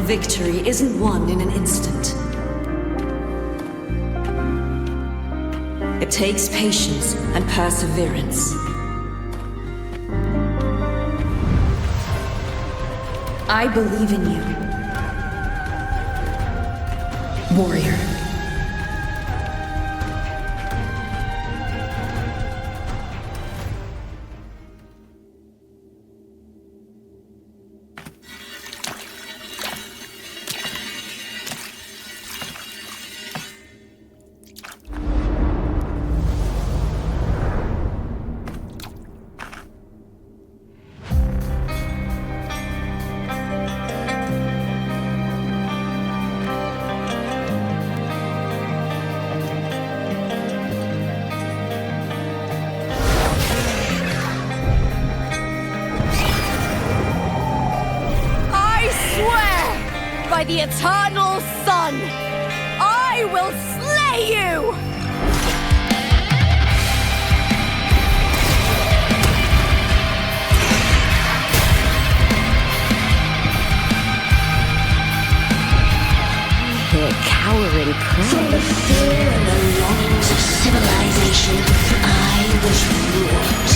Victory isn't won in an instant. It takes patience and perseverance. I believe in you, warrior. by the eternal sun! I will slay you! Their cowering cry. From the fear and the longings of civilization, I was wrought.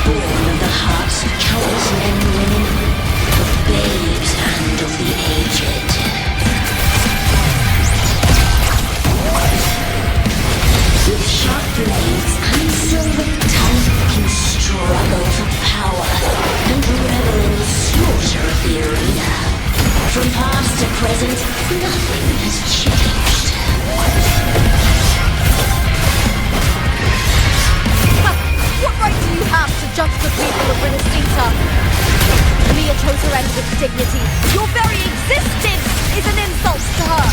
Born of the hearts of countless men and women, of babes and of the aged. With sharp blades and silver tongue, you struggle for power and revel in the slaughter of the arena. From past to present, nothing has changed. What right do you have to judge the people of Renacita? Mia chose her end with dignity. Your very existence is an insult to her.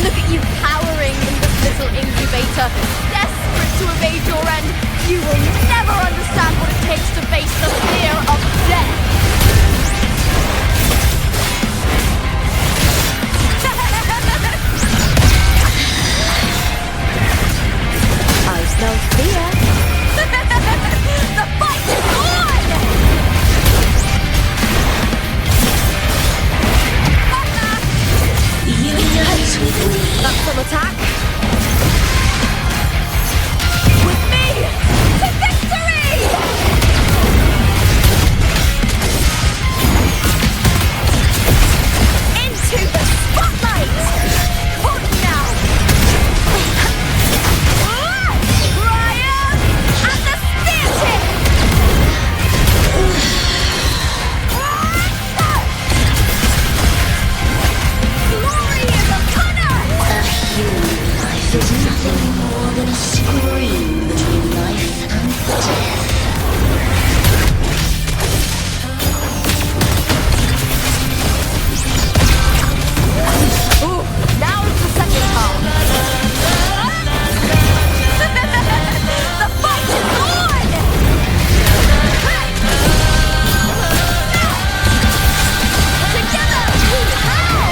Look at you cowering in this little incubator, desperate to evade your end. You will never understand what it takes to face the fear of death. I smell fear. The fight is on! Unite with me. That's some attack. With me to victory! Into the spotlight! Caught now! Ryan! And the spear tip! Glory is upon us! A human life is nothing more than a scream between life and death. Ooh, now it's the second half. The fight is on! Together we howl!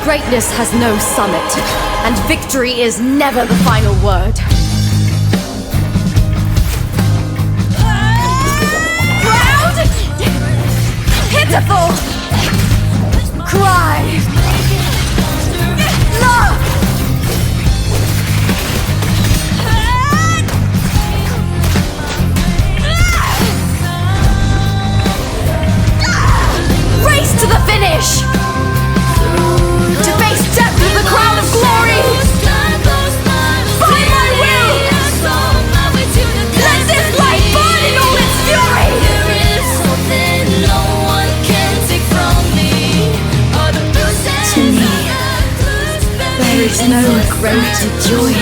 Greatness has no summit, and victory is never the final word. Proud! Pitiful! Cry! Love! Race to the finish! To face death with the crown of glory! By my will! Let this light burn in all its fury! To me, there is no greater joy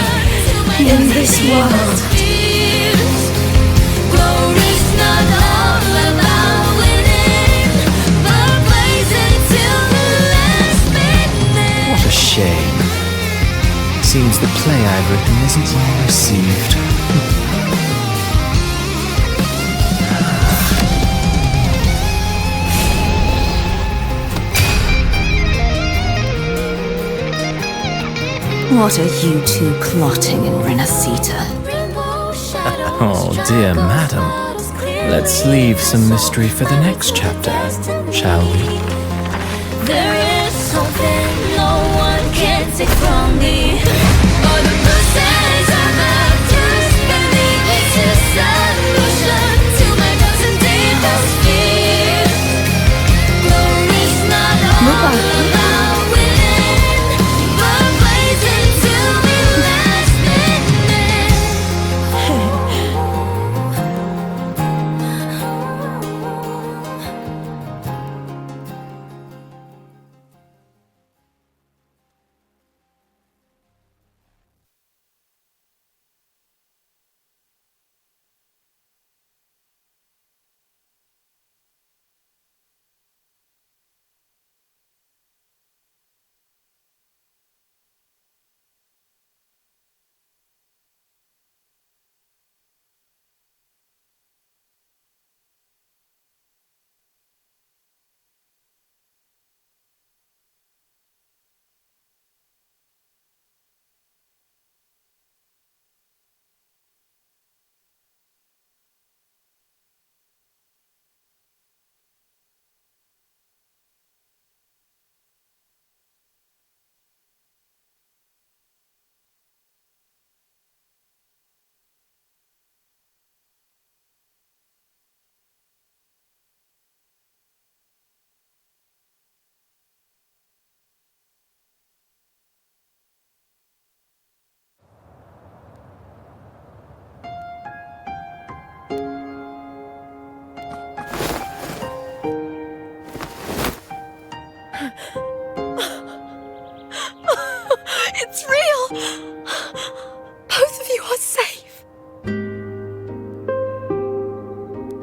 in this world. What a shame. Seems the play I've written isn't well received. What are you two plotting in Renacita? Oh, dear madam. Let's leave some mystery for the next chapter, shall we? There is something no one can take from me. All the bruises I've just beneath is a solution to my doubts and deepest fears. Glory's not all about winning, but blazing till the last minute.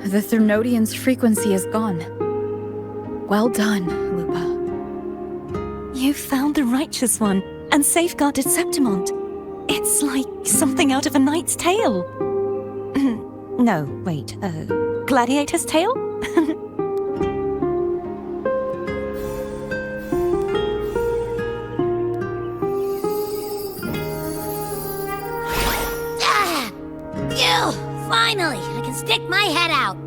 The Threnodian's frequency is gone. Well done, Lupa. You found the Righteous One and safeguarded Septimont. It's like something out of a knight's tale. No, wait, gladiator's tale? Finally, I can stick my head out.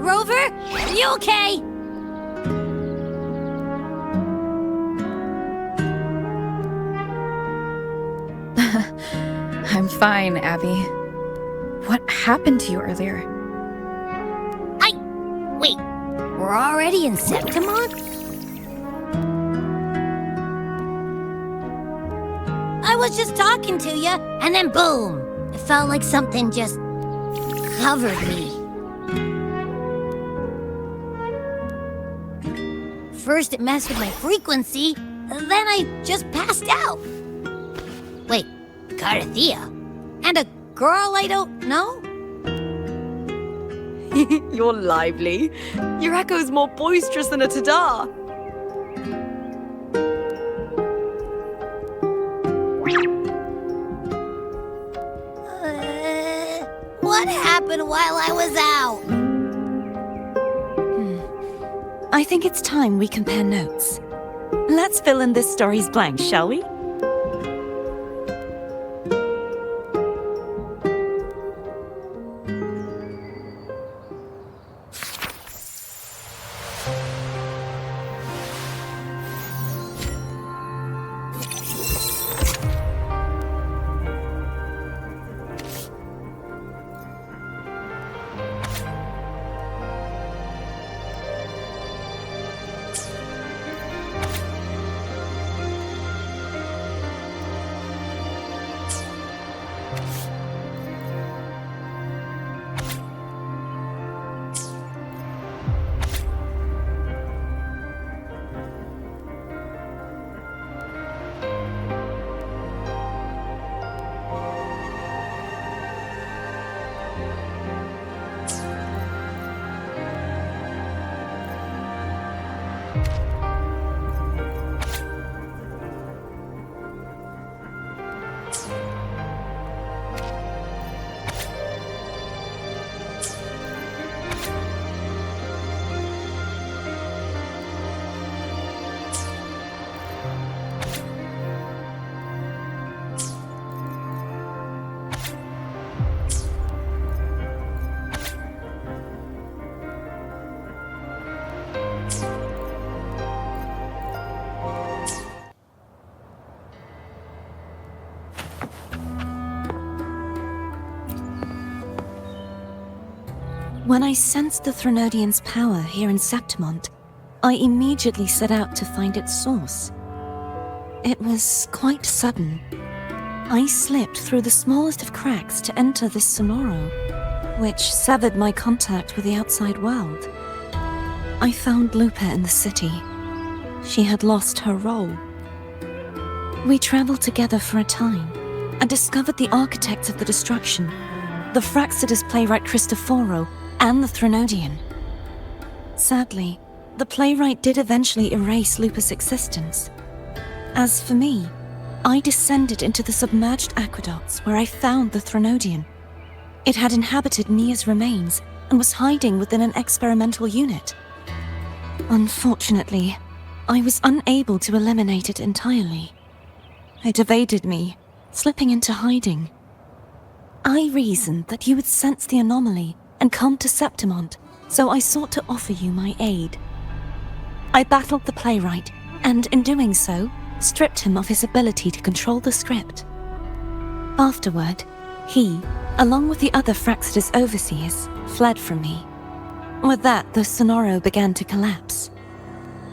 Rover, are you okay? I'm fine, Abby. What happened to you earlier? Wait, we're already in Septimont? I was just talking to you, and then boom! It felt like something just covered me. First it messed with my frequency, then I just passed out. Wait, Carthea? And a girl I don't know? You're lively. Your echo's more boisterous than a tada. What happened while I was out? I think it's time we compare notes. Let's fill in this story's blanks, shall we? When I sensed the Threnodian's power here in Septimont, I immediately set out to find its source. It was quite sudden. I slipped through the smallest of cracks to enter this sonoro, which severed my contact with the outside world. I found Lupa in the city. She had lost her role. We traveled together for a time and discovered the architects of the destruction, the Fraxidus playwright Cristoforo and the Threnodian. Sadly, the playwright did eventually erase Lupa's existence. As for me, I descended into the submerged aqueducts where I found the Threnodian. It had inhabited Mia's remains and was hiding within an experimental unit. Unfortunately, I was unable to eliminate it entirely. It evaded me, slipping into hiding. I reasoned that you would sense the anomaly and come to Septimont, so I sought to offer you my aid. I battled the playwright, and in doing so, stripped him of his ability to control the script. Afterward, he, along with the other Fraxidus overseers, fled from me. With that, the sonoro began to collapse.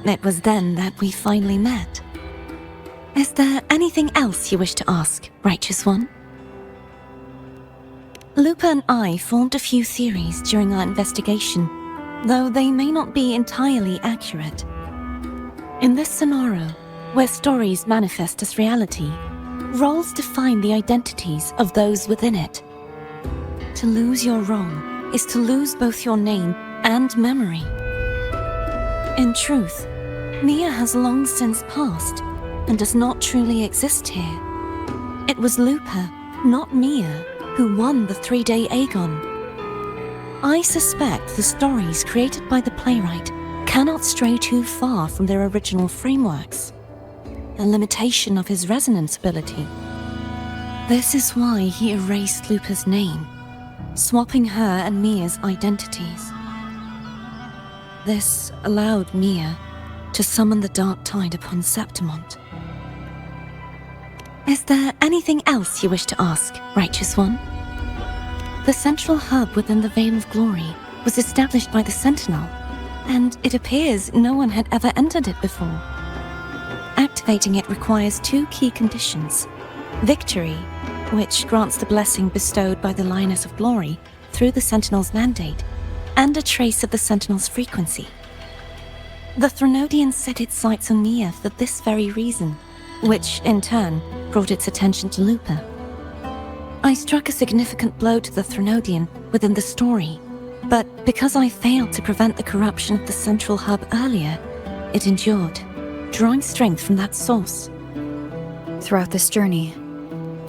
It was then that we finally met. Is there anything else you wish to ask, Righteous One? Lupa and I formed a few theories during our investigation, though they may not be entirely accurate. In this sonoro, where stories manifest as reality, roles define the identities of those within it. To lose your role is to lose both your name and memory. In truth, Mia has long since passed and does not truly exist here. It was Lupa, not Mia, who won the 3-day Aegon. I suspect the stories created by the playwright cannot stray too far from their original frameworks, a limitation of his resonance ability. This is why he erased Lupa's name, swapping her and Mia's identities. This allowed Mia to summon the dark tide upon Septimont. Is there anything else you wish to ask, Righteous One? The central hub within the Veil of Glory was established by the Sentinel, and it appears no one had ever entered it before. Activating it requires 2 key conditions: victory, which grants the blessing bestowed by the Lioness of Glory through the Sentinel's mandate, and a trace of the Sentinel's frequency. The Threnodian set its sights on Mia for this very reason, which, in turn, brought its attention to Lupa. I struck a significant blow to the Threnodian within the story, but because I failed to prevent the corruption of the central hub earlier, it endured, drawing strength from that source. Throughout this journey,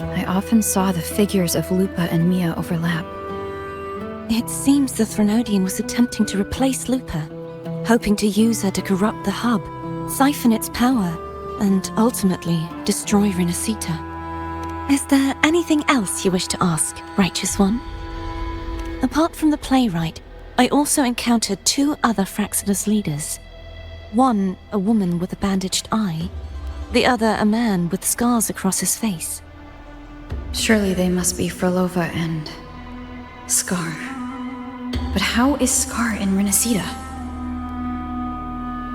I often saw the figures of Lupa and Mia overlap. It seems the Threnodian was attempting to replace Lupa, hoping to use her to corrupt the hub, siphon its power, and ultimately destroy Renacita. Is there anything else you wish to ask, Righteous One? Apart from the playwright, I also encountered 2 other Fraxidus leaders. One, a woman with a bandaged eye, the other a man with scars across his face. Surely they must be Frolova and Scar. But how is Scar in Renacita?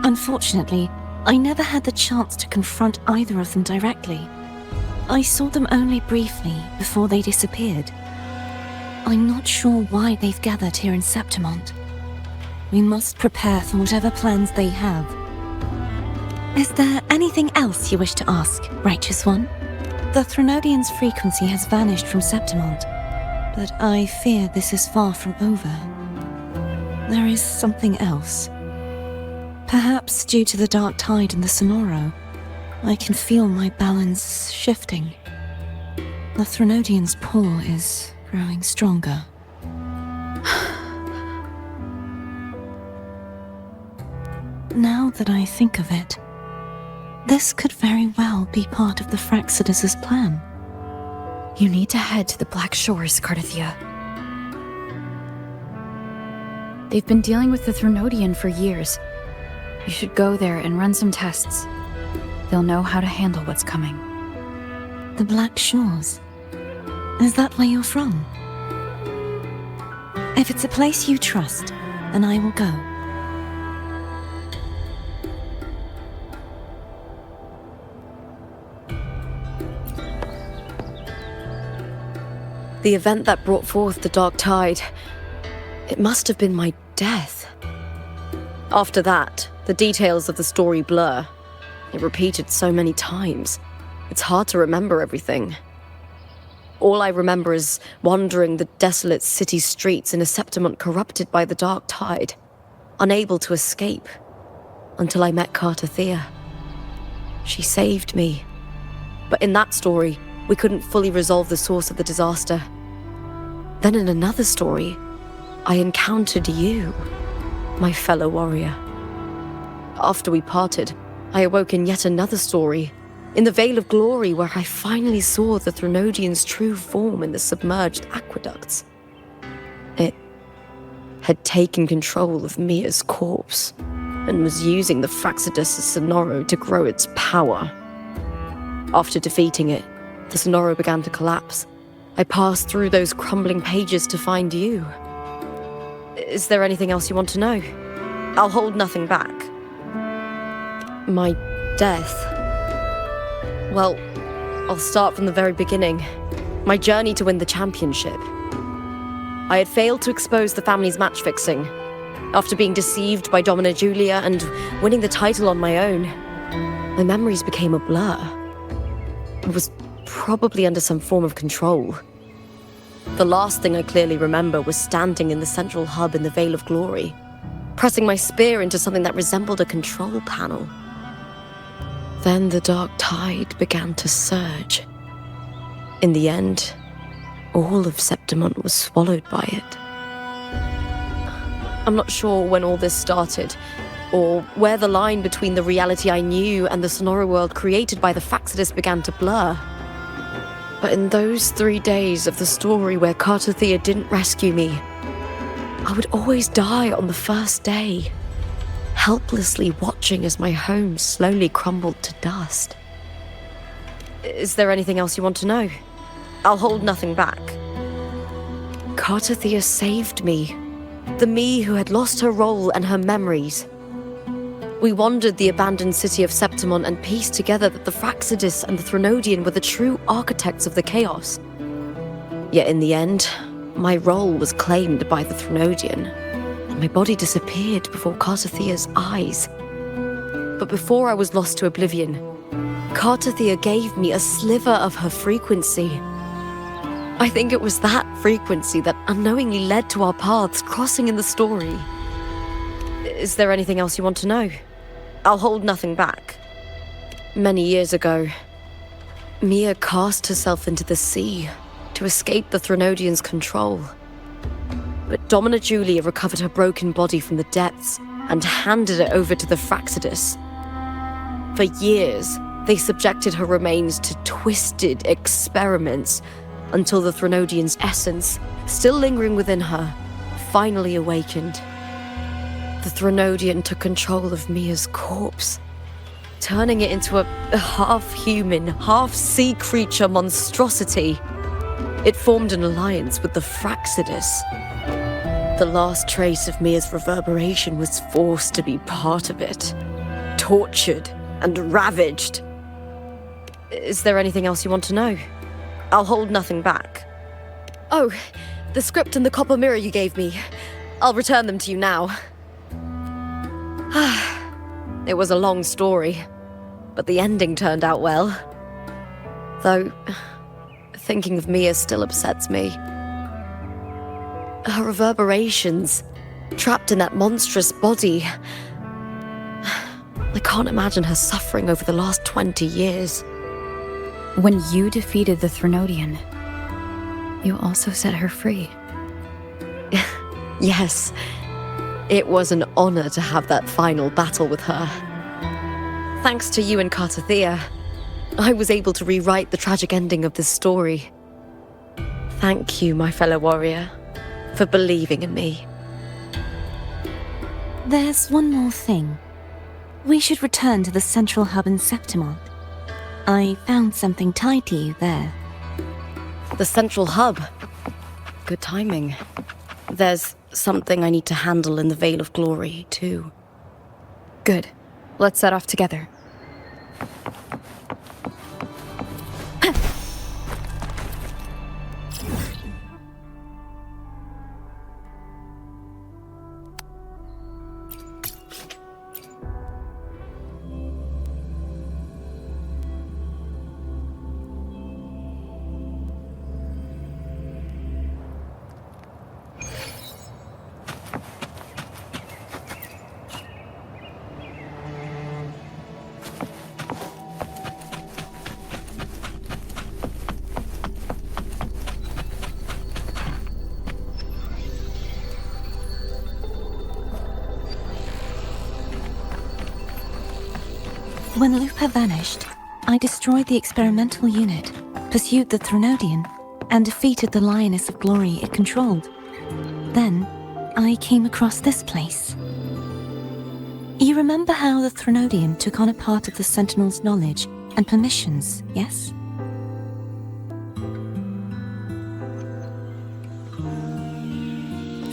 Unfortunately, I never had the chance to confront either of them directly. I saw them only briefly before they disappeared. I'm not sure why they've gathered here in Septimont. We must prepare for whatever plans they have. Is there anything else you wish to ask, Righteous One? The Threnodian's frequency has vanished from Septimont, but I fear this is far from over. There is something else. Perhaps due to the dark tide in the Sonoro, I can feel my balance shifting. The Threnodian's pull is growing stronger. Now that I think of it, this could very well be part of the Fraxidus' plan. You need to head to the Black Shores, Cardathia. They've been dealing with the Threnodian for years. You should go there and run some tests. They'll know how to handle what's coming. The Black Shores? Is that where you're from? If it's a place you trust, then I will go. The event that brought forth the dark tide, it must have been my death. After that, the details of the story blur. It repeated so many times. It's hard to remember everything. All I remember is wandering the desolate city streets in a Septimont corrupted by the dark tide, unable to escape, until I met Cardathia. She saved me. But in that story, we couldn't fully resolve the source of the disaster. Then in another story, I encountered you, my fellow warrior. After we parted, I awoke in yet another story, in the Veil of Glory, where I finally saw the Threnodian's true form in the submerged aqueducts. It had taken control of Mia's corpse, and was using the Fraxidus' Sonoro to grow its power. After defeating it, the Sonoro began to collapse. I passed through those crumbling pages to find you. Is there anything else you want to know? I'll hold nothing back. My death. Well, I'll start from the very beginning. My journey to win the championship. I had failed to expose the family's match fixing. After being deceived by Domina Julia and winning the title on my own, my memories became a blur. I was probably under some form of control. The last thing I clearly remember was standing in the central hub in the Veil of Glory, pressing my spear into something that resembled a control panel. Then the dark tide began to surge. In the end, all of Septimont was swallowed by it. I'm not sure when all this started, or where the line between the reality I knew and the Sonora world created by the Faxidus began to blur. But in those 3 days of the story where Cartothea didn't rescue me, I would always die on the first day, helplessly watching as my home slowly crumbled to dust. Is there anything else you want to know? I'll hold nothing back. Cartothea saved me, the me who had lost her role and her memories. We wandered the abandoned city of Septimont and pieced together that the Faxidus and the Threnodian were the true architects of the chaos. Yet in the end, my role was claimed by the Threnodian, and my body disappeared before Cartothea's eyes. But before I was lost to oblivion, Cartothea gave me a sliver of her frequency. I think it was that frequency that unknowingly led to our paths crossing in the story. Is there anything else you want to know? I'll hold nothing back. Many years ago, Mia cast herself into the sea to escape the Threnodian's control. But Domina Julia recovered her broken body from the depths and handed it over to the Faxidus. For years, they subjected her remains to twisted experiments until the Threnodian's essence, still lingering within her, finally awakened. The Threnodian took control of Mia's corpse, turning it into a half-human, half-sea creature monstrosity. It formed an alliance with the Faxidus. The last trace of Mia's reverberation was forced to be part of it, tortured and ravaged. Is there anything else you want to know? I'll hold nothing back. Oh, the script and the copper mirror you gave me. I'll return them to you now. It was a long story, but the ending turned out well. Though, thinking of Mia still upsets me. Her reverberations, trapped in that monstrous body. I can't imagine her suffering over the last 20 years. When you defeated the Threnodian, you also set her free. Yes, it was an honor to have that final battle with her. Thanks to you and Cartothea, I was able to rewrite the tragic ending of this story. Thank you, my fellow warrior, for believing in me. There's one more thing. We should return to the central hub in Septimont. I found something tied to you there. The central hub. Good timing. There's something I need to handle in the Veil of Glory, too. Good. Let's set off together. When Lupa vanished, I destroyed the experimental unit, pursued the Threnodian, and defeated the Lioness of Glory it controlled. Then, I came across this place. You remember how the Threnodian took on a part of the Sentinel's knowledge and permissions, yes?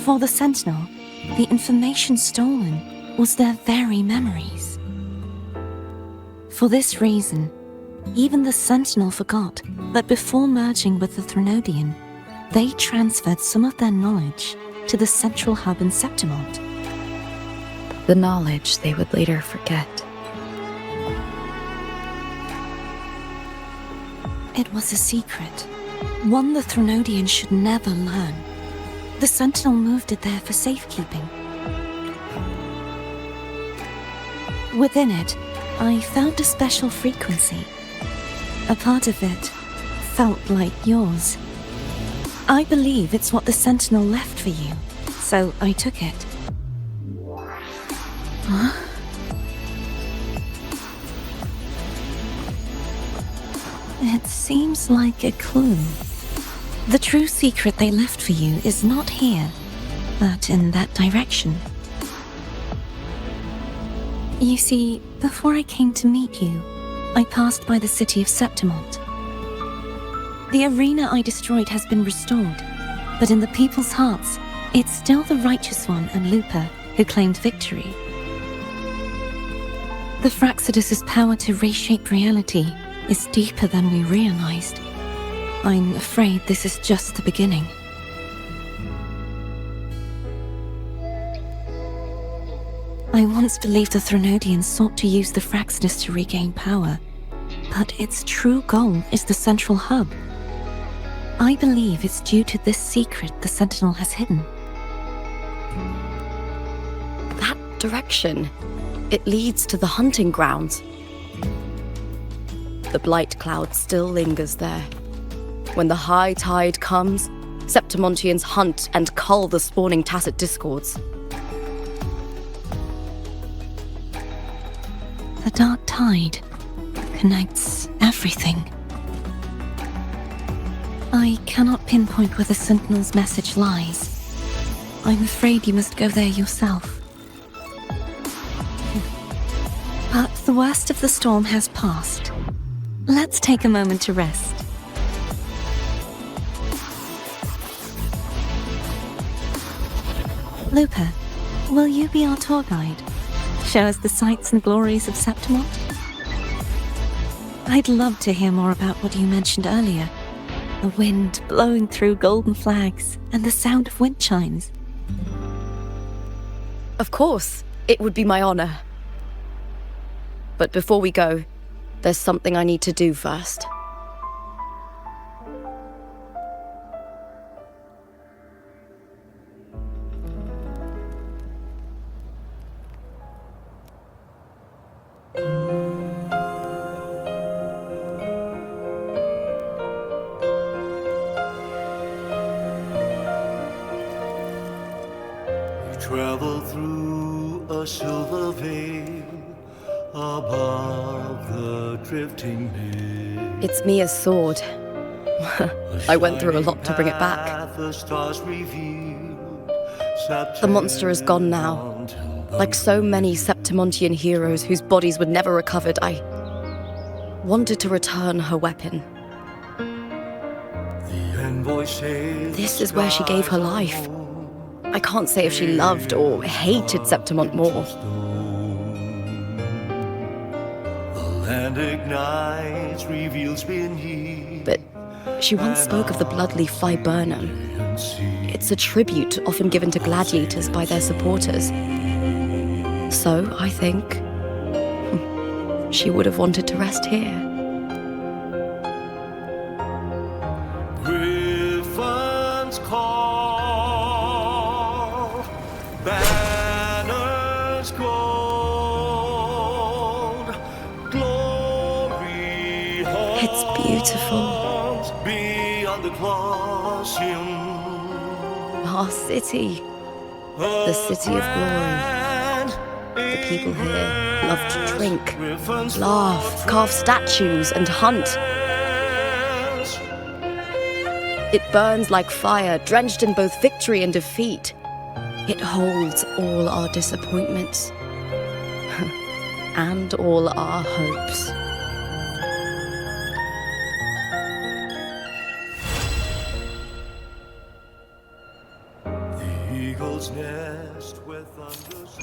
For the Sentinel, the information stolen was their very memories. For this reason, even the Sentinel forgot that before merging with the Threnodian, they transferred some of their knowledge to the central hub in Septimont. The knowledge they would later forget. It was a secret, One the Threnodian should never learn. The Sentinel moved it there for safekeeping. Within it, I found a special frequency. A part of it felt like yours. I believe it's what the Sentinel left for you, so I took it. Huh? It seems like a clue. The true secret they left for you is not here, but in that direction. You see, before I came to meet you, I passed by the city of Septimont. The arena I destroyed has been restored, but in the people's hearts, it's still the Righteous One and Lupa who claimed victory. The Fraxidus' power to reshape reality is deeper than we realized. I'm afraid this is just the beginning. I once believed the Threnodians sought to use the Fraxidus to regain power, but its true goal is the central hub. I believe it's due to this secret the Sentinel has hidden. That direction, it leads to the hunting grounds. The blight cloud still lingers there. When the high tide comes, Septimontians hunt and cull the spawning tacit discords. The dark tide connects everything. I cannot pinpoint where the Sentinel's message lies. I'm afraid you must go there yourself. But the worst of the storm has passed. Let's take a moment to rest. Lupa, will you be our tour guide? Show us the sights and glories of Septimont? I'd love to hear more about what you mentioned earlier. The wind blowing through golden flags and the sound of wind chimes. Of course, it would be my honor. But before we go, there's something I need to do first. Travel through a silver veil above the drifting bay. It's Mia's sword. I went through a lot to bring it back. The monster is gone now. Like so many Septimontian heroes whose bodies were never recovered, I wanted to return her weapon. This is where she gave her life. I can't say if she loved or hated Septimont more. But she once spoke of the bloodleaf viburnum. It's a tribute often given to gladiators by their supporters. So, I think, she would have wanted to rest here. It's beautiful. Our city. The city of glory. The people here love to drink, laugh, carve statues, and hunt. It burns like fire, drenched in both victory and defeat. It holds all our disappointments. And all our hopes. Eagle's nest where thunders.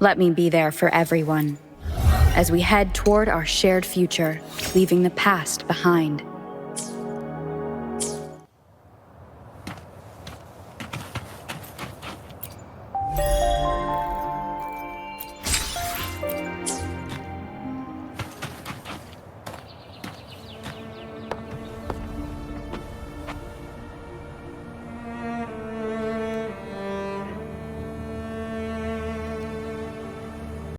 Let me be there for everyone, as we head toward our shared future, leaving the past behind.